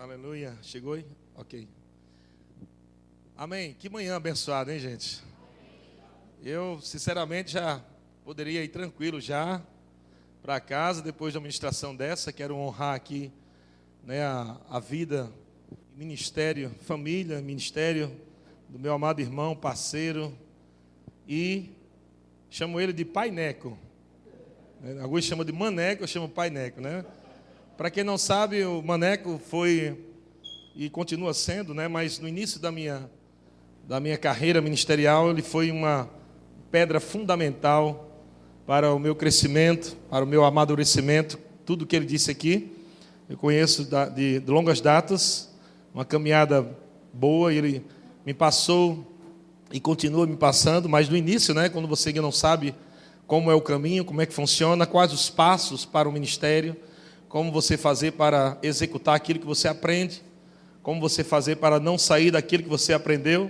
Aleluia. Chegou aí? Ok. Amém. Que manhã abençoada, hein, gente? Eu, sinceramente, já poderia ir tranquilo já para casa depois da ministração dessa. Quero honrar aqui, né, a vida, ministério, família, ministério do meu amado irmão, parceiro, e chamo ele de Pai Neco. Alguns chamam de Maneco, eu chamo Pai Neco, né? Para quem não sabe, o Maneco foi e continua sendo, né? Mas no início da minha carreira ministerial, ele foi uma pedra fundamental para o meu crescimento, para o meu amadurecimento. Tudo que ele disse aqui, eu conheço de longas datas, uma caminhada boa, e ele me passou e continua me passando, mas no início, né? Quando você ainda não sabe como é o caminho, como é que funciona, quais os passos para o ministério, como você fazer para executar aquilo que você aprende, como você fazer para não sair daquilo que você aprendeu.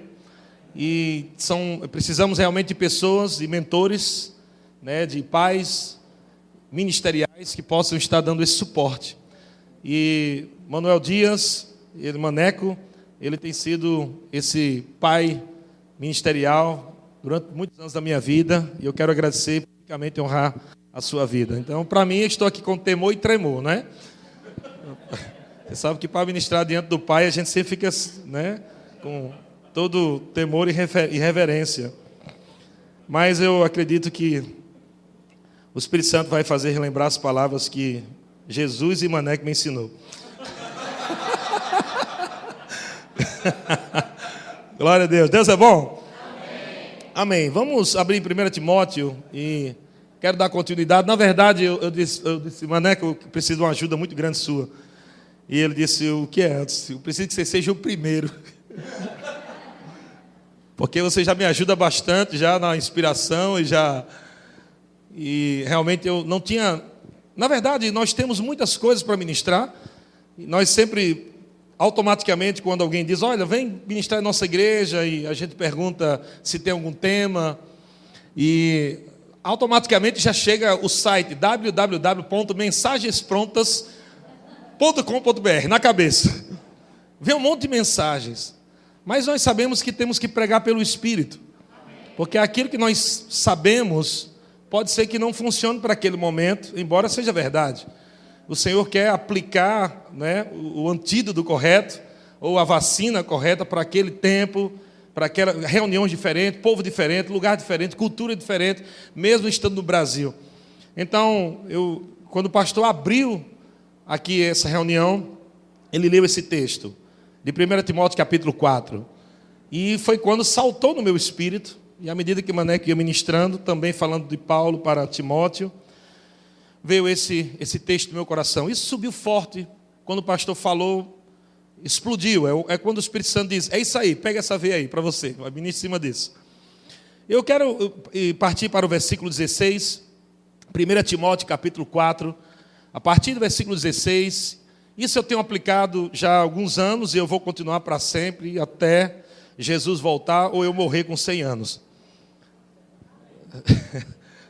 E precisamos realmente de pessoas e mentores, né, de pais ministeriais que possam estar dando esse suporte. E Manuel Dias, Maneco, ele tem sido esse pai ministerial durante muitos anos da minha vida, e eu quero agradecer e publicamente honrar a sua vida. Então, para mim, eu estou aqui com temor e tremor, né? Você sabe que para ministrar diante do Pai, a gente sempre fica, né, com todo temor e reverência. Mas eu acredito que o Espírito Santo vai fazer relembrar as palavras que Jesus e Maneco me ensinou. Glória a Deus. Deus é bom? Amém. Vamos abrir em 1 Timóteo e quero dar continuidade. Na verdade, eu disse, Maneco, eu preciso de uma ajuda muito grande sua. E ele disse, o que é? Eu disse, eu preciso que você seja o primeiro. Porque você já me ajuda bastante, já na inspiração, e realmente eu não tinha... Na verdade, nós temos muitas coisas para ministrar. E nós sempre, automaticamente, quando alguém diz, olha, vem ministrar em nossa igreja, e a gente pergunta se tem algum tema, e automaticamente já chega o site www.mensagesprontas.com.br na cabeça. Vem um monte de mensagens. Mas nós sabemos que temos que pregar pelo Espírito. Porque aquilo que nós sabemos pode ser que não funcione para aquele momento, embora seja verdade. O Senhor quer aplicar, né, o antídoto correto, ou a vacina correta para aquele tempo, para aquelas reuniões diferentes, povo diferente, lugar diferente, cultura diferente, mesmo estando no Brasil. Então, quando o pastor abriu aqui essa reunião, ele leu esse texto, de 1 Timóteo capítulo 4, e foi quando saltou no meu espírito, e à medida que Maneco ia ministrando, também falando de Paulo para Timóteo, veio esse texto no meu coração. Isso subiu forte, quando o pastor falou, explodiu. É quando o Espírito Santo diz, é isso aí, pega essa veia aí para você, vai vir em cima disso. Eu quero partir para o versículo 16, 1 Timóteo capítulo 4, a partir do versículo 16, isso eu tenho aplicado já há alguns anos, e eu vou continuar para sempre, até Jesus voltar, ou eu morrer com 100 anos.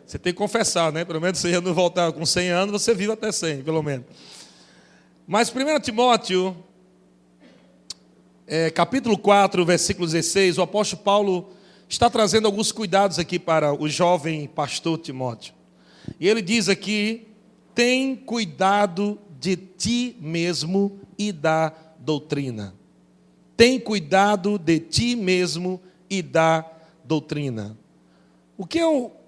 Você tem que confessar, né? Pelo menos se eu não voltar com 100 anos, você vive até 100, pelo menos. Mas 1 Timóteo, capítulo 4, versículo 16, o apóstolo Paulo está trazendo alguns cuidados aqui para o jovem pastor Timóteo. E ele diz aqui, tem cuidado de ti mesmo e da doutrina. Tem cuidado de ti mesmo e da doutrina. O que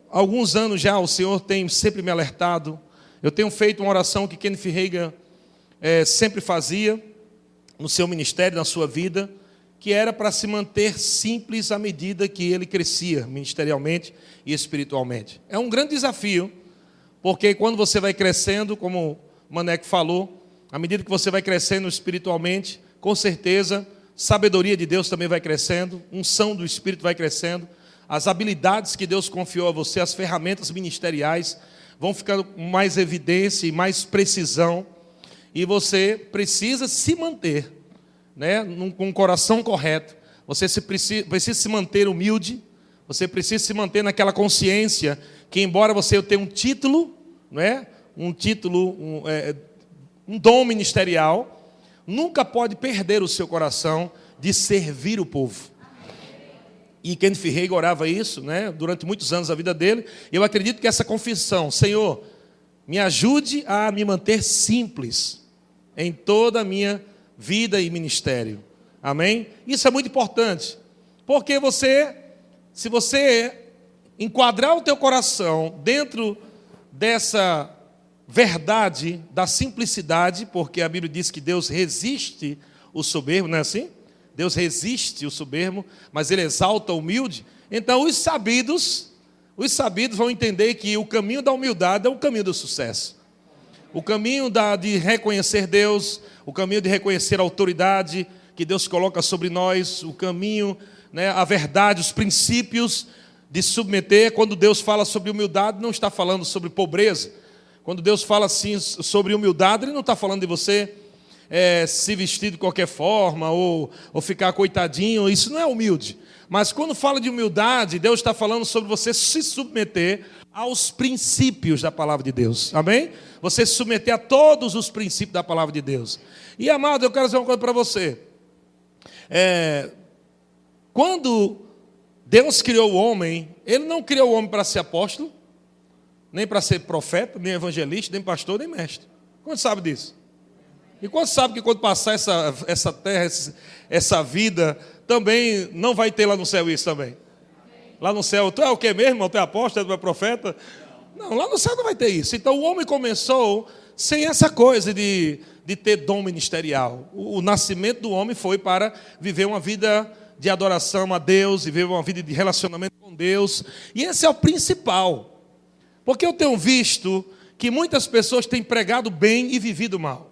alguns anos já o Senhor tem sempre me alertado, eu tenho feito uma oração que Kenneth Reagan sempre fazia no seu ministério, na sua vida, que era para se manter simples à medida que ele crescia ministerialmente e espiritualmente. É um grande desafio, porque quando você vai crescendo, como o Maneco falou, à medida que você vai crescendo espiritualmente, com certeza, sabedoria de Deus também vai crescendo, unção do Espírito vai crescendo, as habilidades que Deus confiou a você, as ferramentas ministeriais, vão ficando com mais evidência e mais precisão, e você precisa se manter, né, com o coração correto, você precisa se manter humilde, você precisa se manter naquela consciência que, embora você tenha um título, né, um dom ministerial, nunca pode perder o seu coração de servir o povo. E Kenneth Reagan orava isso, né, durante muitos anos da vida dele. Eu acredito que essa confissão, Senhor, me ajude a me manter simples em toda a minha vida e ministério. Amém? Isso é muito importante, porque se você enquadrar o teu coração dentro dessa verdade da simplicidade, porque a Bíblia diz que Deus resiste o soberbo, não é assim? Deus resiste o soberbo, mas Ele exalta o humilde. Então os sabidos vão entender que o caminho da humildade é o caminho do sucesso. O caminho de reconhecer Deus, o caminho de reconhecer a autoridade que Deus coloca sobre nós, o caminho, né, a verdade, os princípios de submeter. Quando Deus fala sobre humildade, não está falando sobre pobreza. Quando Deus fala assim sobre humildade, Ele não está falando de você se vestir de qualquer forma ou ficar coitadinho. Isso não é humilde. Mas quando fala de humildade, Deus está falando sobre você se submeter aos princípios da palavra de Deus. Amém? Você se submeter a todos os princípios da palavra de Deus. E, amado, eu quero dizer uma coisa para você. Quando Deus criou o homem, Ele não criou o homem para ser apóstolo, nem para ser profeta, nem evangelista, nem pastor, nem mestre. Quanto sabe disso? E quanto sabe que quando passar essa terra, essa vida, também não vai ter lá no céu isso também? Lá no céu, tu é o que mesmo? Tu é apóstolo, tu é profeta? Não, lá no céu não vai ter isso. Então o homem começou sem essa coisa de ter dom ministerial. O nascimento do homem foi para viver uma vida de adoração a Deus, viver uma vida de relacionamento com Deus. E esse é o principal. Porque eu tenho visto que muitas pessoas têm pregado bem e vivido mal.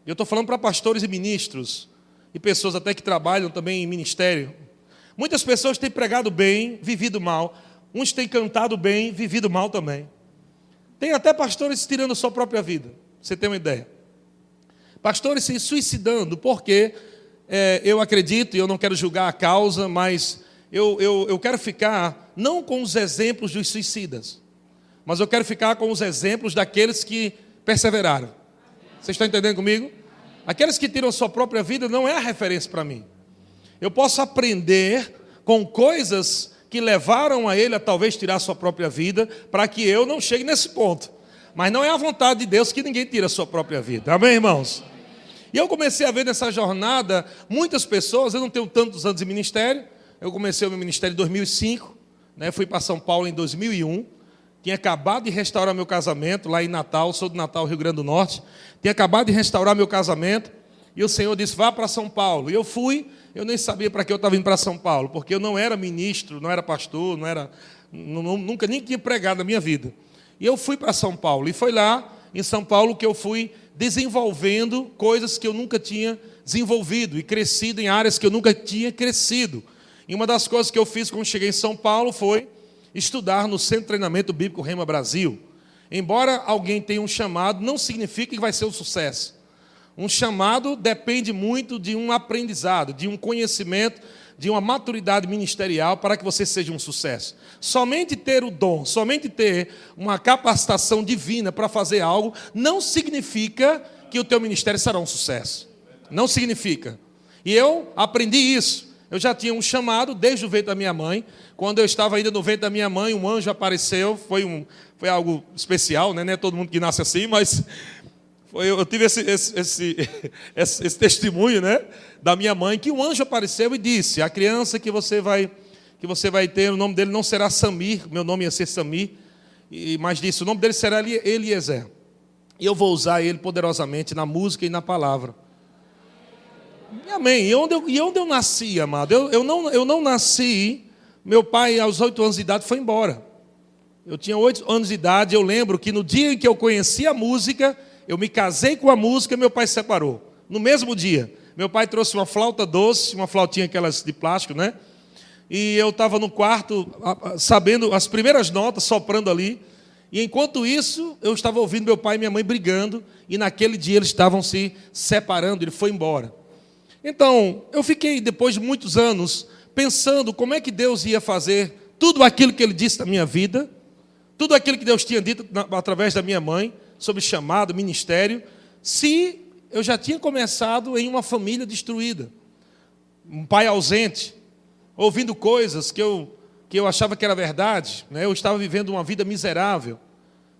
Eu estou falando para pastores e ministros, e pessoas até que trabalham também em ministério. Muitas pessoas têm pregado bem, vivido mal. Uns têm cantado bem, vivido mal também. Tem até pastores tirando a sua própria vida, pra você ter uma ideia. Pastores se suicidando, porque eu acredito, e eu não quero julgar a causa, mas eu quero ficar não com os exemplos dos suicidas, mas eu quero ficar com os exemplos daqueles que perseveraram. Vocês estão entendendo comigo? Aqueles que tiram a sua própria vida não é a referência para mim. Eu posso aprender com coisas que levaram a ele a talvez tirar a sua própria vida, para que eu não chegue nesse ponto. Mas não é a vontade de Deus que ninguém tira a sua própria vida. Amém, irmãos? E eu comecei a ver nessa jornada muitas pessoas. Eu não tenho tantos anos de ministério. Eu comecei o meu ministério em 2005, né? Fui para São Paulo em 2001. Tinha acabado de restaurar meu casamento lá em Natal. Sou de Natal, Rio Grande do Norte. Tinha acabado de restaurar meu casamento. E o Senhor disse, vá para São Paulo. E eu fui. Eu nem sabia para que eu estava indo para São Paulo, porque eu não era ministro, não era pastor, nunca nem tinha pregado na minha vida. E eu fui para São Paulo. E foi lá em São Paulo que eu fui desenvolvendo coisas que eu nunca tinha desenvolvido e crescido em áreas que eu nunca tinha crescido. E uma das coisas que eu fiz quando cheguei em São Paulo foi estudar no Centro de Treinamento Bíblico Rema Brasil. Embora alguém tenha um chamado, não significa que vai ser um sucesso. Um chamado depende muito de um aprendizado, de um conhecimento, de uma maturidade ministerial para que você seja um sucesso. Somente ter o dom, somente ter uma capacitação divina para fazer algo, não significa que o teu ministério será um sucesso. Não significa. E eu aprendi isso. Eu já tinha um chamado desde o ventre da minha mãe. Quando eu estava ainda no ventre da minha mãe, um anjo apareceu. Foi algo especial, né? Não é todo mundo que nasce assim, mas... Eu tive esse testemunho, né, da minha mãe, que um anjo apareceu e disse, a criança que você vai ter, o nome dele não será Samir, meu nome ia ser Samir, mas disse, o nome dele será Eliezer. E eu vou usar ele poderosamente na música e na palavra. E amém. E onde eu nasci, amado? Eu não nasci, meu pai aos 8 anos de idade foi embora. Eu tinha 8 anos de idade, eu lembro que no dia em que eu conheci a música, eu me casei com a música e meu pai se separou. No mesmo dia, meu pai trouxe uma flauta doce, uma flautinha aquelas de plástico, né? E eu estava no quarto, sabendo as primeiras notas, soprando ali. E enquanto isso, eu estava ouvindo meu pai e minha mãe brigando. E naquele dia eles estavam se separando, ele foi embora. Então, eu fiquei, depois de muitos anos, pensando como é que Deus ia fazer tudo aquilo que Ele disse na minha vida, tudo aquilo que Deus tinha dito através da minha mãe, sobre chamado, ministério, se eu já tinha começado em uma família destruída, um pai ausente, ouvindo coisas que eu achava que era verdade, né? Eu estava vivendo uma vida miserável.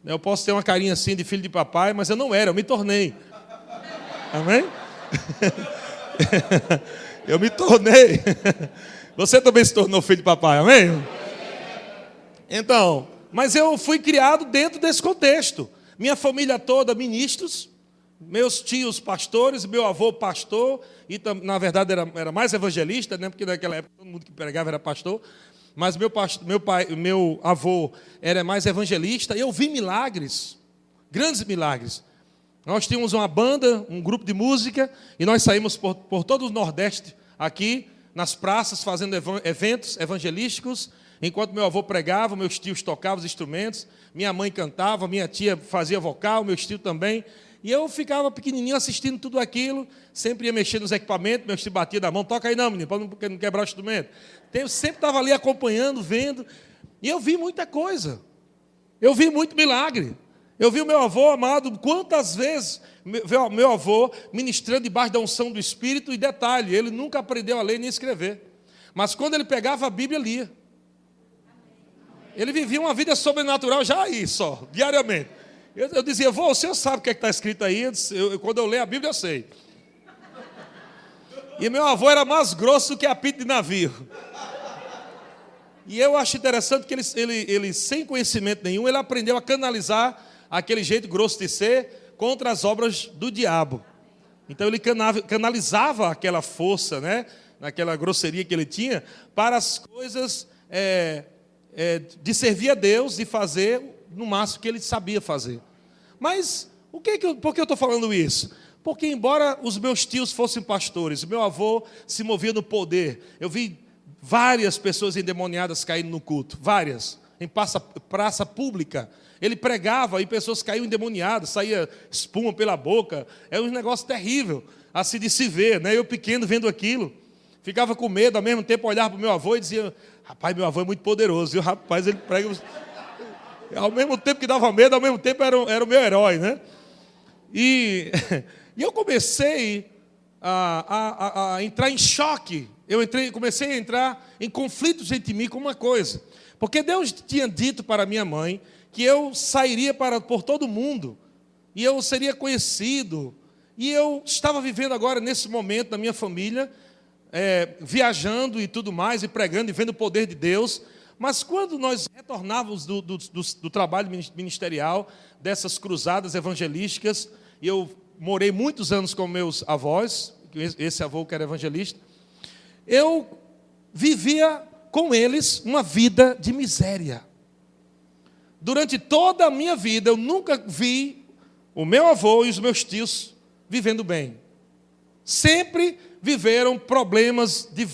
Eu posso ter uma carinha assim de filho de papai, mas eu não era, eu me tornei. Amém? Eu me tornei. Você também se tornou filho de papai, amém? Então, mas eu fui criado dentro desse contexto. Minha família toda, ministros, meus tios pastores, meu avô pastor, e na verdade era mais evangelista, né? Porque naquela época todo mundo que pregava era pastor. Mas meu avô era mais evangelista, e eu vi milagres, grandes milagres. Nós tínhamos uma banda, um grupo de música, e nós saímos por todo o Nordeste, aqui, nas praças, fazendo eventos evangelísticos, enquanto meu avô pregava, meus tios tocavam os instrumentos, minha mãe cantava, minha tia fazia vocal, meus tios também, e eu ficava pequenininho assistindo tudo aquilo, sempre ia mexer nos equipamentos, meus tios batiam da mão, toca aí não, menino, para não quebrar o instrumento. Eu sempre estava ali acompanhando, vendo, e eu vi muita coisa, eu vi muito milagre. Eu vi o meu avô amado, quantas vezes meu avô ministrando debaixo da unção do Espírito, e detalhe, ele nunca aprendeu a ler nem escrever, mas quando ele pegava a Bíblia, lia. Ele vivia uma vida sobrenatural já aí, só, diariamente. Eu dizia, vô, o senhor sabe o que está escrito aí? Quando eu leio a Bíblia, eu sei. E meu avô era mais grosso que apito de navio. E eu acho interessante que ele, sem conhecimento nenhum, ele aprendeu a canalizar aquele jeito grosso de ser contra as obras do diabo. Então ele canalizava aquela força, né, naquela grosseria que ele tinha, para as coisas de servir a Deus e fazer no máximo que ele sabia fazer. Mas por que eu estou falando isso? Porque embora os meus tios fossem pastores, meu avô se movia no poder. Eu vi várias pessoas endemoniadas caindo no culto, várias, em praça pública. Ele pregava e pessoas caíam endemoniadas, saía espuma pela boca. É um negócio terrível, assim de se ver, né? Eu pequeno vendo aquilo, ficava com medo, ao mesmo tempo olhava para o meu avô e dizia, rapaz, meu avô é muito poderoso, e o rapaz, ele prega... Ao mesmo tempo que dava medo, ao mesmo tempo era o meu herói, né? E eu comecei a entrar em choque. Comecei a entrar em conflitos entre mim com uma coisa. Porque Deus tinha dito para minha mãe que eu sairia por todo mundo, e eu seria conhecido. E eu estava vivendo agora, nesse momento, na minha família, viajando e tudo mais, e pregando e vendo o poder de Deus. Mas quando nós retornávamos do trabalho ministerial, dessas cruzadas evangelísticas, e eu morei muitos anos com meus avós, esse avô que era evangelista, eu vivia com eles uma vida de miséria. Durante toda a minha vida, eu nunca vi o meu avô e os meus tios vivendo bem. Sempre viveram problemas, de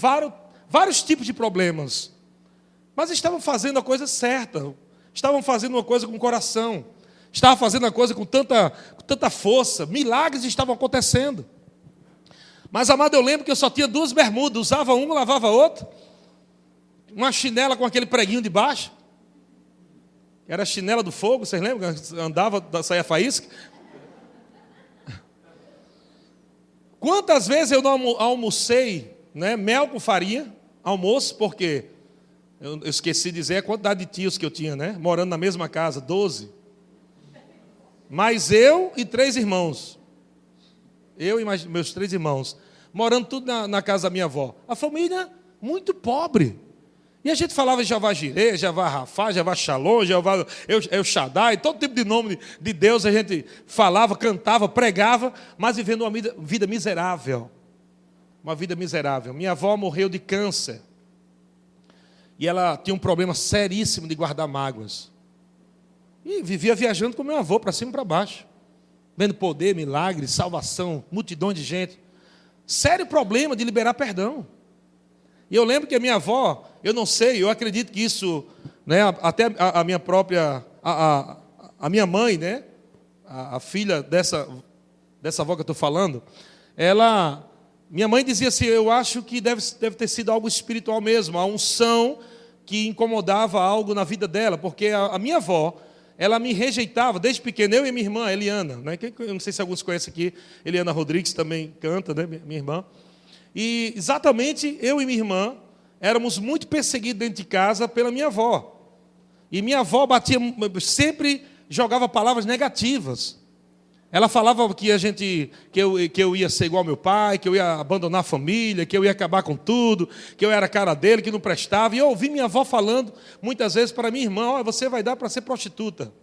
vários tipos de problemas. Mas estavam fazendo a coisa certa, estavam fazendo uma coisa com coração, estavam fazendo a coisa com tanta força, milagres estavam acontecendo. Mas, amado, eu lembro que eu só tinha 2 bermudas, usava uma, lavava outra, uma chinela com aquele preguinho de baixo, era a chinela do fogo, vocês lembram? Andava, saía faísca. Quantas vezes eu não almocei, né, mel com farinha, almoço, porque... Eu esqueci de dizer a quantidade de tios que eu tinha, né? Morando na mesma casa, 12. Mas eu e 3 irmãos. Eu e meus 3 irmãos. Morando tudo na casa da minha avó. A família muito pobre. E a gente falava Jeová Jireh, Jeová Rafá, Jeová Shalom, Jeová El Shaddai, todo tipo de nome de Deus a gente falava, cantava, pregava, mas vivendo uma vida miserável. Uma vida miserável. Minha avó morreu de câncer. E ela tinha um problema seríssimo de guardar mágoas. E vivia viajando com meu avô, para cima e para baixo. Vendo poder, milagre, salvação, multidão de gente. Sério problema de liberar perdão. E eu lembro que a minha avó, eu não sei, eu acredito que isso, né, até a minha própria, a minha mãe, né, a filha dessa avó que eu estou falando, minha mãe dizia assim, eu acho que deve ter sido algo espiritual mesmo, a unção que incomodava algo na vida dela, porque a minha avó, ela me rejeitava desde pequeno, eu e minha irmã, Eliana, né? Eu não sei se alguns conhecem aqui, Eliana Rodrigues também canta, né? Minha irmã. E exatamente eu e minha irmã éramos muito perseguidos dentro de casa pela minha avó. E minha avó sempre jogava palavras negativas. Ela falava que eu ia ser igual ao meu pai, que eu ia abandonar a família, que eu ia acabar com tudo, que eu era a cara dele, que não prestava. E eu ouvi minha avó falando muitas vezes para minha irmã: "Olha, você vai dar para ser prostituta."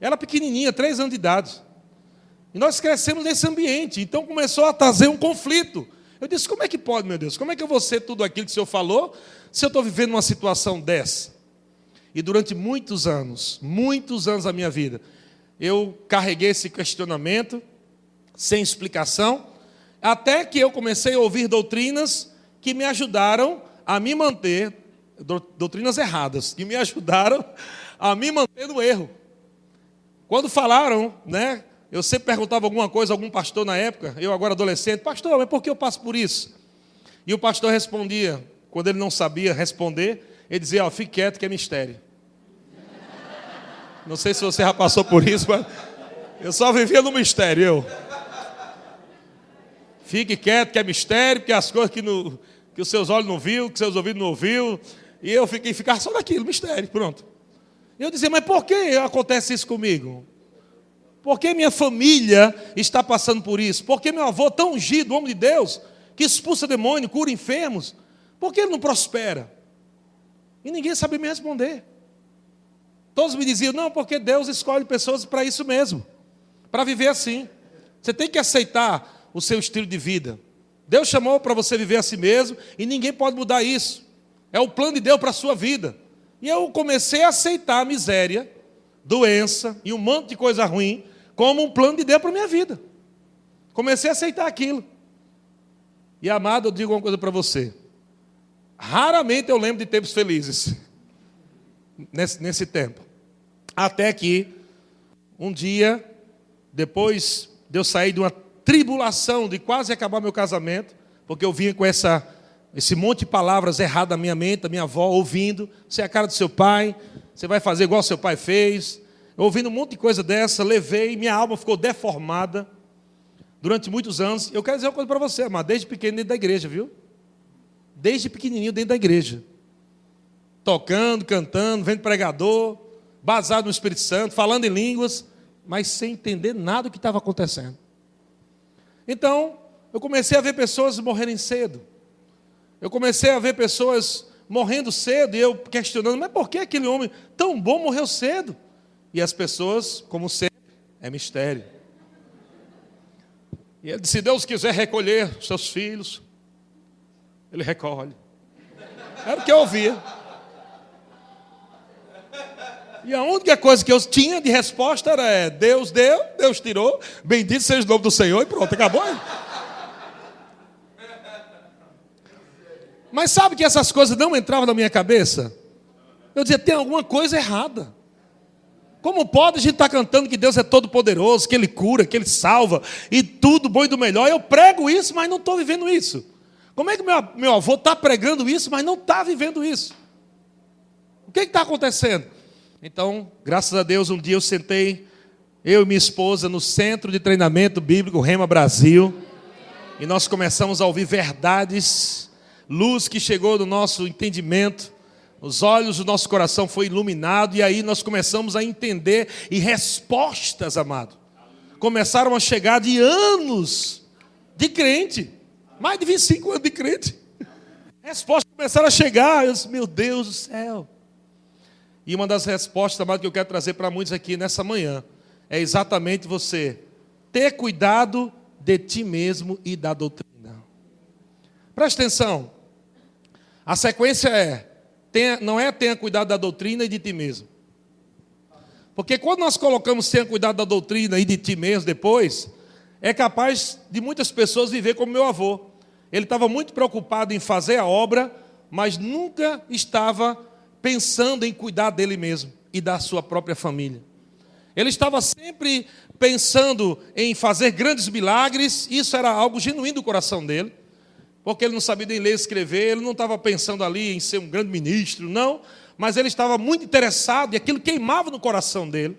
Ela pequenininha, 3 anos de idade. E nós crescemos nesse ambiente. Então começou a trazer um conflito. Eu disse: como é que pode, meu Deus? Como é que eu vou ser tudo aquilo que o Senhor falou, se eu estou vivendo uma situação dessa? E durante muitos anos da minha vida, eu carreguei esse questionamento, sem explicação, até que eu comecei a ouvir doutrinas que me ajudaram a me manter, doutrinas erradas, que me ajudaram a me manter no erro. Quando falaram, né, eu sempre perguntava alguma coisa a algum pastor na época, eu agora adolescente: "Pastor, mas por que eu passo por isso?" E o pastor respondia, quando ele não sabia responder, ele dizia: "Fique quieto que é mistério." Não sei se você já passou por isso, mas eu só vivia no mistério. Fique quieto que é mistério, porque as coisas que os seus olhos não viu, que seus ouvidos não ouviu, e eu ficar só naquilo, mistério, pronto. E eu dizia: mas por que acontece isso comigo? Por que minha família está passando por isso? Por que meu avô tão ungido, homem de Deus, que expulsa demônio, cura enfermos, por que ele não prospera? E ninguém sabia me responder. Todos me diziam: não, porque Deus escolhe pessoas para isso mesmo, para viver assim. Você tem que aceitar o seu estilo de vida. Deus chamou para você viver assim mesmo, e ninguém pode mudar isso. É o plano de Deus para a sua vida. E eu comecei a aceitar a miséria, doença e um monte de coisa ruim como um plano de Deus para a minha vida. Comecei a aceitar aquilo. E, amado, eu digo uma coisa para você: raramente eu lembro de tempos felizes nesse tempo. Até que, um dia, depois de eu sair de uma tribulação de quase acabar meu casamento, porque eu vinha com esse monte de palavras erradas na minha mente, da minha avó, ouvindo: você é a cara do seu pai, você vai fazer igual seu pai fez. Eu ouvindo um monte de coisa dessa, levei, minha alma ficou deformada durante muitos anos. Eu quero dizer uma coisa para você, amado, desde pequeno dentro da igreja, viu? Desde pequenininho dentro da igreja. Tocando, cantando, vendo pregador, baseado no Espírito Santo, falando em línguas, mas sem entender nada do que estava acontecendo. Então, eu comecei a ver pessoas morrerem cedo. Eu comecei a ver pessoas morrendo cedo, e eu questionando: mas por que aquele homem tão bom morreu cedo? E as pessoas, como sempre, é mistério. E ele disse: se Deus quiser recolher seus filhos, Ele recolhe. Era o que eu ouvia. E a única coisa que eu tinha de resposta era: Deus deu, Deus tirou, bendito seja o nome do Senhor, e pronto, acabou aí. Mas sabe que essas coisas não entravam na minha cabeça? Eu dizia: tem alguma coisa errada. Como pode a gente estar cantando que Deus é todo poderoso, que Ele cura, que Ele salva, e tudo bom e do melhor? Eu prego isso, mas não estou vivendo isso. Como é que meu avô está pregando isso, mas não está vivendo isso? O que está acontecendo? Então, graças a Deus, um dia eu sentei, eu e minha esposa, no Centro de Treinamento Bíblico Rema Brasil, e nós começamos a ouvir verdades, luz que chegou no nosso entendimento, os olhos do nosso coração foi iluminado, e aí nós começamos a entender, e respostas, amado, começaram a chegar de anos de crente, mais de 25 anos de crente. Respostas começaram a chegar. Eu disse: meu Deus do céu. E uma das respostas, amado, que eu quero trazer para muitos aqui nessa manhã, é exatamente você ter cuidado de ti mesmo e da doutrina. Preste atenção. A sequência não é tenha cuidado da doutrina e de ti mesmo. Porque quando nós colocamos tenha cuidado da doutrina e de ti mesmo depois, é capaz de muitas pessoas viver como meu avô. Ele estava muito preocupado em fazer a obra, mas nunca estava pensando em cuidar dele mesmo e da sua própria família. Ele estava sempre pensando em fazer grandes milagres, isso era algo genuíno do coração dele, porque ele não sabia nem ler e escrever, ele não estava pensando ali em ser um grande ministro, não, mas ele estava muito interessado, e aquilo queimava no coração dele,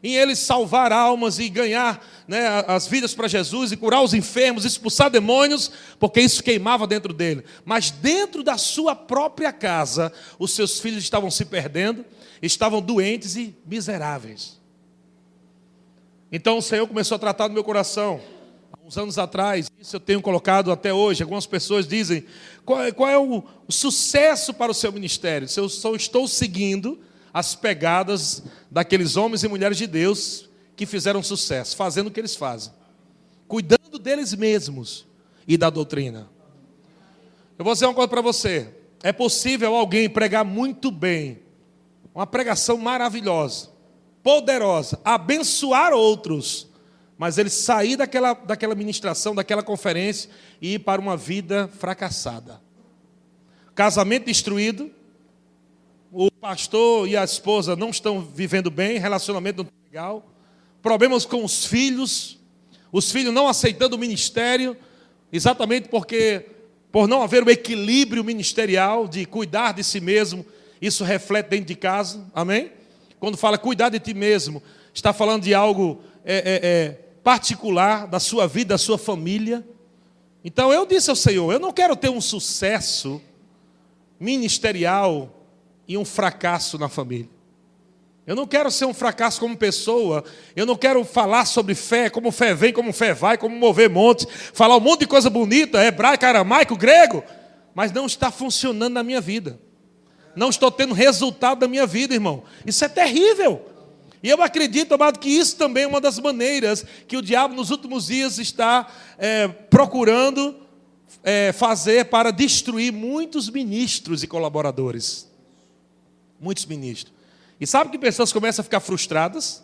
em ele salvar almas e ganhar, né, as vidas para Jesus, e curar os enfermos, expulsar demônios, porque isso queimava dentro dele. Mas dentro da sua própria casa, os seus filhos estavam se perdendo, estavam doentes e miseráveis. Então o Senhor começou a tratar no meu coração. Há uns anos atrás, isso eu tenho colocado até hoje. Algumas pessoas dizem: qual é o sucesso para o seu ministério? Se eu só estou seguindo as pegadas daqueles homens e mulheres de Deus que fizeram sucesso, fazendo o que eles fazem, cuidando deles mesmos e da doutrina. Eu vou dizer uma coisa para você: é possível alguém pregar muito bem, uma pregação maravilhosa, poderosa, abençoar outros, mas ele sair daquela ministração, daquela conferência e ir para uma vida fracassada. Casamento destruído, o pastor e a esposa não estão vivendo bem, relacionamento não está legal, problemas com os filhos não aceitando o ministério, exatamente por não haver o equilíbrio ministerial de cuidar de si mesmo. Isso reflete dentro de casa, amém? Quando fala cuidar de ti mesmo, está falando de algo particular da sua vida, da sua família. Então eu disse ao Senhor: eu não quero ter um sucesso ministerial e um fracasso na família. Eu não quero ser um fracasso como pessoa. Eu não quero falar sobre fé, como fé vem, como fé vai, como mover montes, falar um monte de coisa bonita, hebraico, aramaico, grego, mas não está funcionando na minha vida. Não estou tendo resultado na minha vida, irmão. Isso é terrível. E eu acredito, amado, que isso também é uma das maneiras que o diabo nos últimos dias está procurando fazer para destruir muitos ministros e colaboradores. Muitos ministros. E sabe que pessoas começam a ficar frustradas?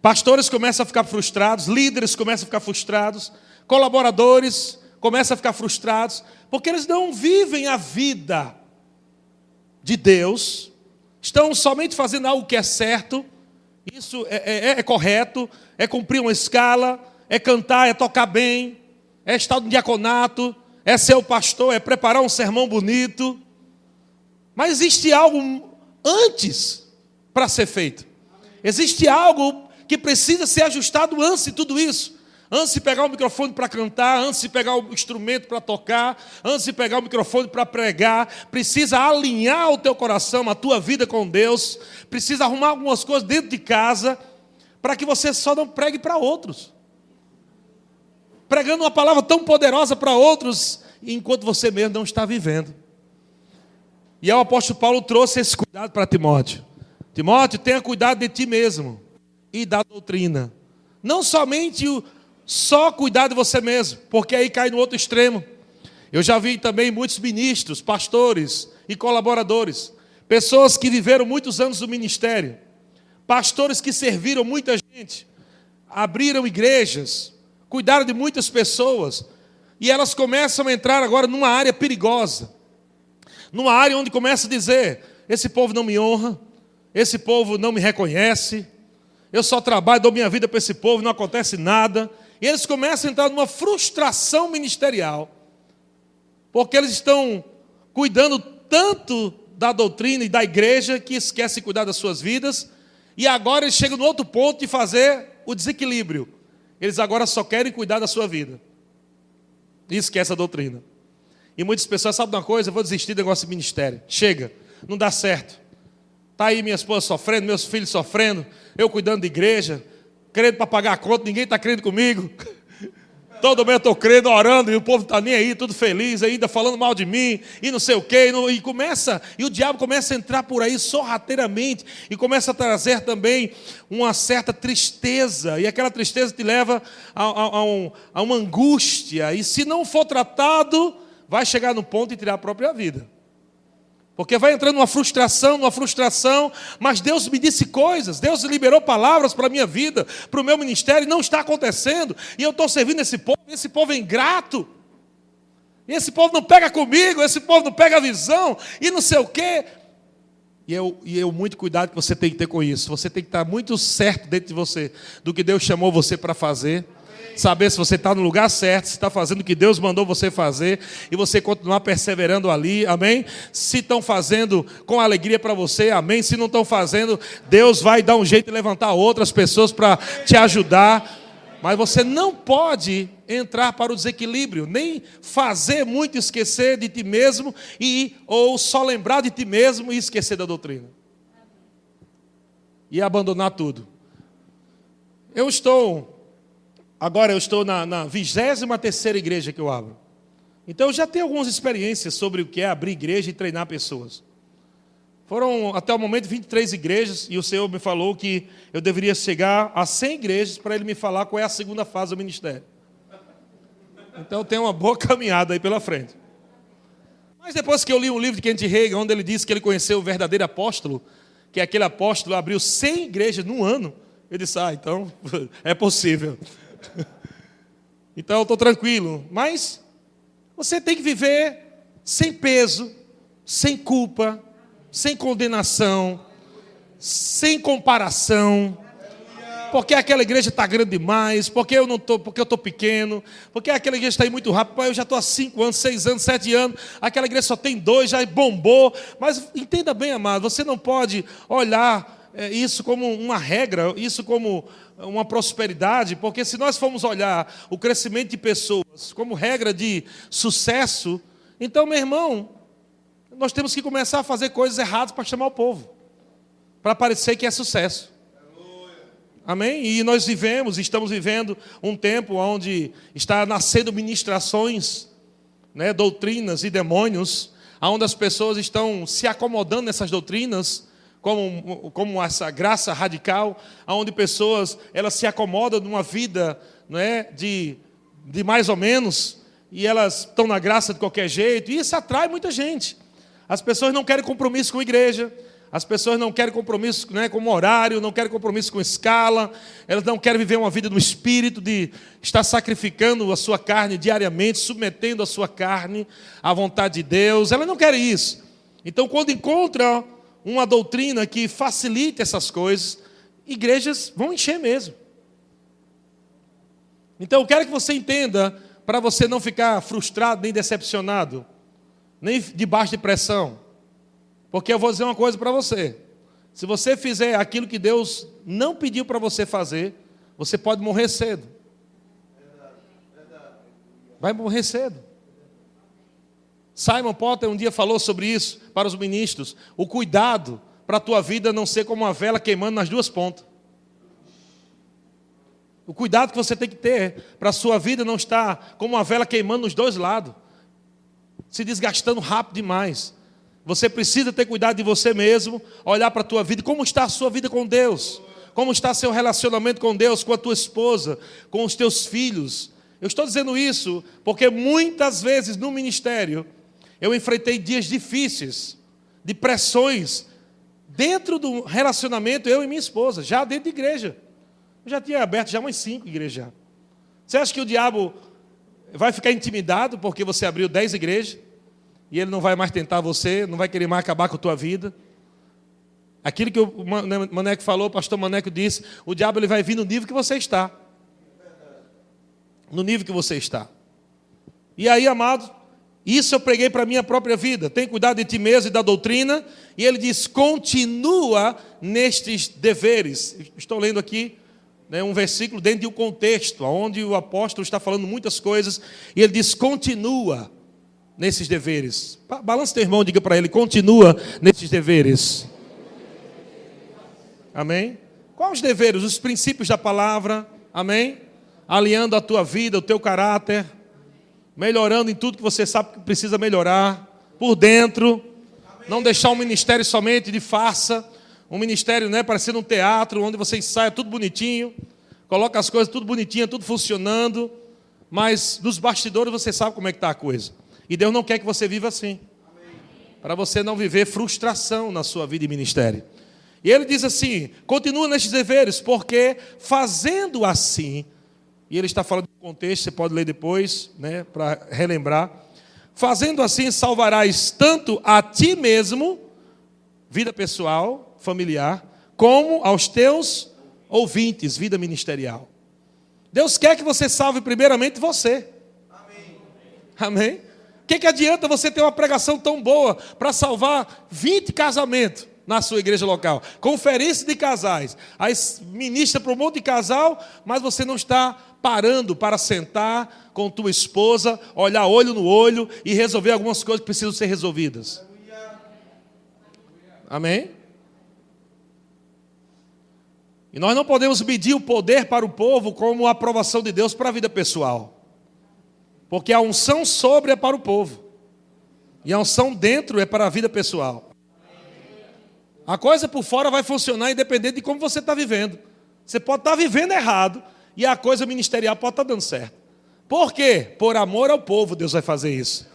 Pastores começam a ficar frustrados, líderes começam a ficar frustrados, colaboradores começam a ficar frustrados, porque eles não vivem a vida de Deus, estão somente fazendo algo que é certo, isso é correto, é cumprir uma escala, é cantar, é tocar bem, é estar no diaconato, é ser o pastor, é preparar um sermão bonito. Mas existe algo antes para ser feito. Existe algo que precisa ser ajustado antes de tudo isso. Antes de pegar o microfone para cantar, antes de pegar o instrumento para tocar, antes de pegar o microfone para pregar, precisa alinhar o teu coração, a tua vida com Deus, precisa arrumar algumas coisas dentro de casa, para que você só não pregue para outros. Pregando uma palavra tão poderosa para outros, enquanto você mesmo não está vivendo. E o apóstolo Paulo trouxe esse cuidado para Timóteo. Timóteo, tenha cuidado de ti mesmo e da doutrina. Não somente só cuidar de você mesmo, porque aí cai no outro extremo. Eu já vi também muitos ministros, pastores e colaboradores, pessoas que viveram muitos anos no ministério, pastores que serviram muita gente, abriram igrejas, cuidaram de muitas pessoas, e elas começam a entrar agora numa área perigosa, numa área onde começa a dizer: esse povo não me honra, esse povo não me reconhece, eu só trabalho, dou minha vida para esse povo, não acontece nada. E eles começam a entrar numa frustração ministerial, porque eles estão cuidando tanto da doutrina e da igreja que esquecem de cuidar das suas vidas, e agora eles chegam no outro ponto de fazer o desequilíbrio. Eles agora só querem cuidar da sua vida e esquecem a doutrina. E muitas pessoas, sabem de uma coisa? Eu vou desistir do negócio de ministério. Chega, não dá certo. Está aí minha esposa sofrendo, meus filhos sofrendo, eu cuidando de igreja, crendo para pagar a conta, ninguém está crendo comigo. Todo mês eu estou crendo, orando, e o povo está nem aí, tudo feliz, ainda falando mal de mim, e não sei o quê, e o diabo começa a entrar por aí sorrateiramente, e começa a trazer também uma certa tristeza, e aquela tristeza te leva a uma angústia, e se não for tratado, vai chegar no ponto de tirar a própria vida. Porque vai entrando numa frustração, mas Deus me disse coisas, Deus liberou palavras para a minha vida, para o meu ministério, e não está acontecendo, e eu estou servindo esse povo é ingrato, e esse povo não pega comigo, esse povo não pega a visão, e não sei o quê. E eu muito cuidado que você tem que ter com isso, você tem que estar muito certo dentro de você, do que Deus chamou você para fazer. saber se você está no lugar certo, se está fazendo o que Deus mandou você fazer, e você continuar perseverando ali, amém? Se estão fazendo com alegria para você, amém? Se não estão fazendo, Deus vai dar um jeito de levantar outras pessoas para te ajudar. Mas você não pode entrar para o desequilíbrio, nem fazer muito esquecer de ti mesmo, ou só lembrar de ti mesmo e esquecer da doutrina. E abandonar tudo. Eu estou na 23ª igreja que eu abro. Então eu já tenho algumas experiências sobre o que é abrir igreja e treinar pessoas. Foram até o momento 23 igrejas, e o Senhor me falou que eu deveria chegar a 100 igrejas para Ele me falar qual é a segunda fase do ministério. Então tem uma boa caminhada aí pela frente. Mas depois que eu li um livro de Kenneth Hagin, onde ele disse que ele conheceu o verdadeiro apóstolo, que aquele apóstolo abriu 100 igrejas num ano, eu disse, então é possível. Então eu estou tranquilo. Mas você tem que viver sem peso, sem culpa, sem condenação, sem comparação, porque aquela igreja está grande demais, porque eu estou pequeno, porque aquela igreja está aí muito rápido, eu já estou há 5 anos, 6 anos, 7 anos, aquela igreja só tem 2, já bombou. Mas entenda bem, amado, você não pode olhar isso como uma regra, isso como uma prosperidade, porque se nós formos olhar o crescimento de pessoas como regra de sucesso, então, meu irmão, nós temos que começar a fazer coisas erradas para chamar o povo, para parecer que é sucesso. Amém? E nós estamos vivendo um tempo onde está nascendo ministrações, doutrinas e demônios, onde as pessoas estão se acomodando nessas doutrinas, como essa graça radical, onde pessoas elas se acomodam numa vida de mais ou menos, e elas estão na graça de qualquer jeito, e isso atrai muita gente. As pessoas não querem compromisso com a igreja, as pessoas não querem compromisso com horário, não querem compromisso com escala, elas não querem viver uma vida no espírito, de estar sacrificando a sua carne diariamente, submetendo a sua carne à vontade de Deus. Elas não querem isso. Então, quando encontram uma doutrina que facilite essas coisas, igrejas vão encher mesmo. Então, eu quero que você entenda, para você não ficar frustrado nem decepcionado, nem debaixo de pressão. Porque eu vou dizer uma coisa para você. Se você fizer aquilo que Deus não pediu para você fazer, você pode morrer cedo. Vai morrer cedo. Simon Potter um dia falou sobre isso para os ministros. O cuidado para a tua vida não ser como uma vela queimando nas duas pontas. O cuidado que você tem que ter para a sua vida não estar como uma vela queimando nos dois lados, se desgastando rápido demais. Você precisa ter cuidado de você mesmo, olhar para a tua vida, como está a sua vida com Deus, como está seu relacionamento com Deus, com a tua esposa, com os teus filhos. Eu estou dizendo isso porque muitas vezes no ministério eu enfrentei dias difíceis, de pressões, dentro do relacionamento, eu e minha esposa, já dentro de igreja. Eu já tinha aberto já umas 5 igrejas. Você acha que o diabo vai ficar intimidado porque você abriu 10 igrejas? E ele não vai mais tentar você, não vai querer mais acabar com a tua vida? Aquilo que o Maneco falou, o pastor Maneco disse, o diabo ele vai vir no nível que você está. No nível que você está. E aí, amado, isso eu preguei para a minha própria vida. Tem cuidado de ti mesmo e da doutrina. E ele diz, continua nestes deveres. Estou lendo aqui um versículo dentro de um contexto, onde o apóstolo está falando muitas coisas. E ele diz, continua nesses deveres. Balance teu irmão, diga para ele, continua nesses deveres. Amém? Quais os deveres? Os princípios da palavra. Amém? Alinhando a tua vida, o teu caráter. Melhorando em tudo que você sabe que precisa melhorar. Por dentro. Não deixar um ministério somente de farsa. Um ministério, parecendo um teatro, onde você ensaia tudo bonitinho. Coloca as coisas tudo bonitinho, tudo funcionando. Mas nos bastidores você sabe como é que está a coisa. E Deus não quer que você viva assim. Para você não viver frustração na sua vida e ministério. E ele diz assim, continua nestes deveres, porque fazendo assim, e ele está falando do contexto, você pode ler depois, para relembrar. Fazendo assim, salvarás tanto a ti mesmo, vida pessoal, familiar, como aos teus ouvintes, vida ministerial. Deus quer que você salve primeiramente você. Amém? O que adianta você ter uma pregação tão boa para salvar 20 casamentos na sua igreja local? Conferência de casais. Aí ministra para um monte de casal, mas você não está parando para sentar com tua esposa, olhar olho no olho e resolver algumas coisas que precisam ser resolvidas. Amém? E nós não podemos medir o poder para o povo como a aprovação de Deus para a vida pessoal. Porque a unção sobre é para o povo. E a unção dentro é para a vida pessoal. A coisa por fora vai funcionar independente de como você está vivendo. Você pode estar vivendo errado e a coisa ministerial pode estar dando certo. Por quê? Por amor ao povo Deus vai fazer isso.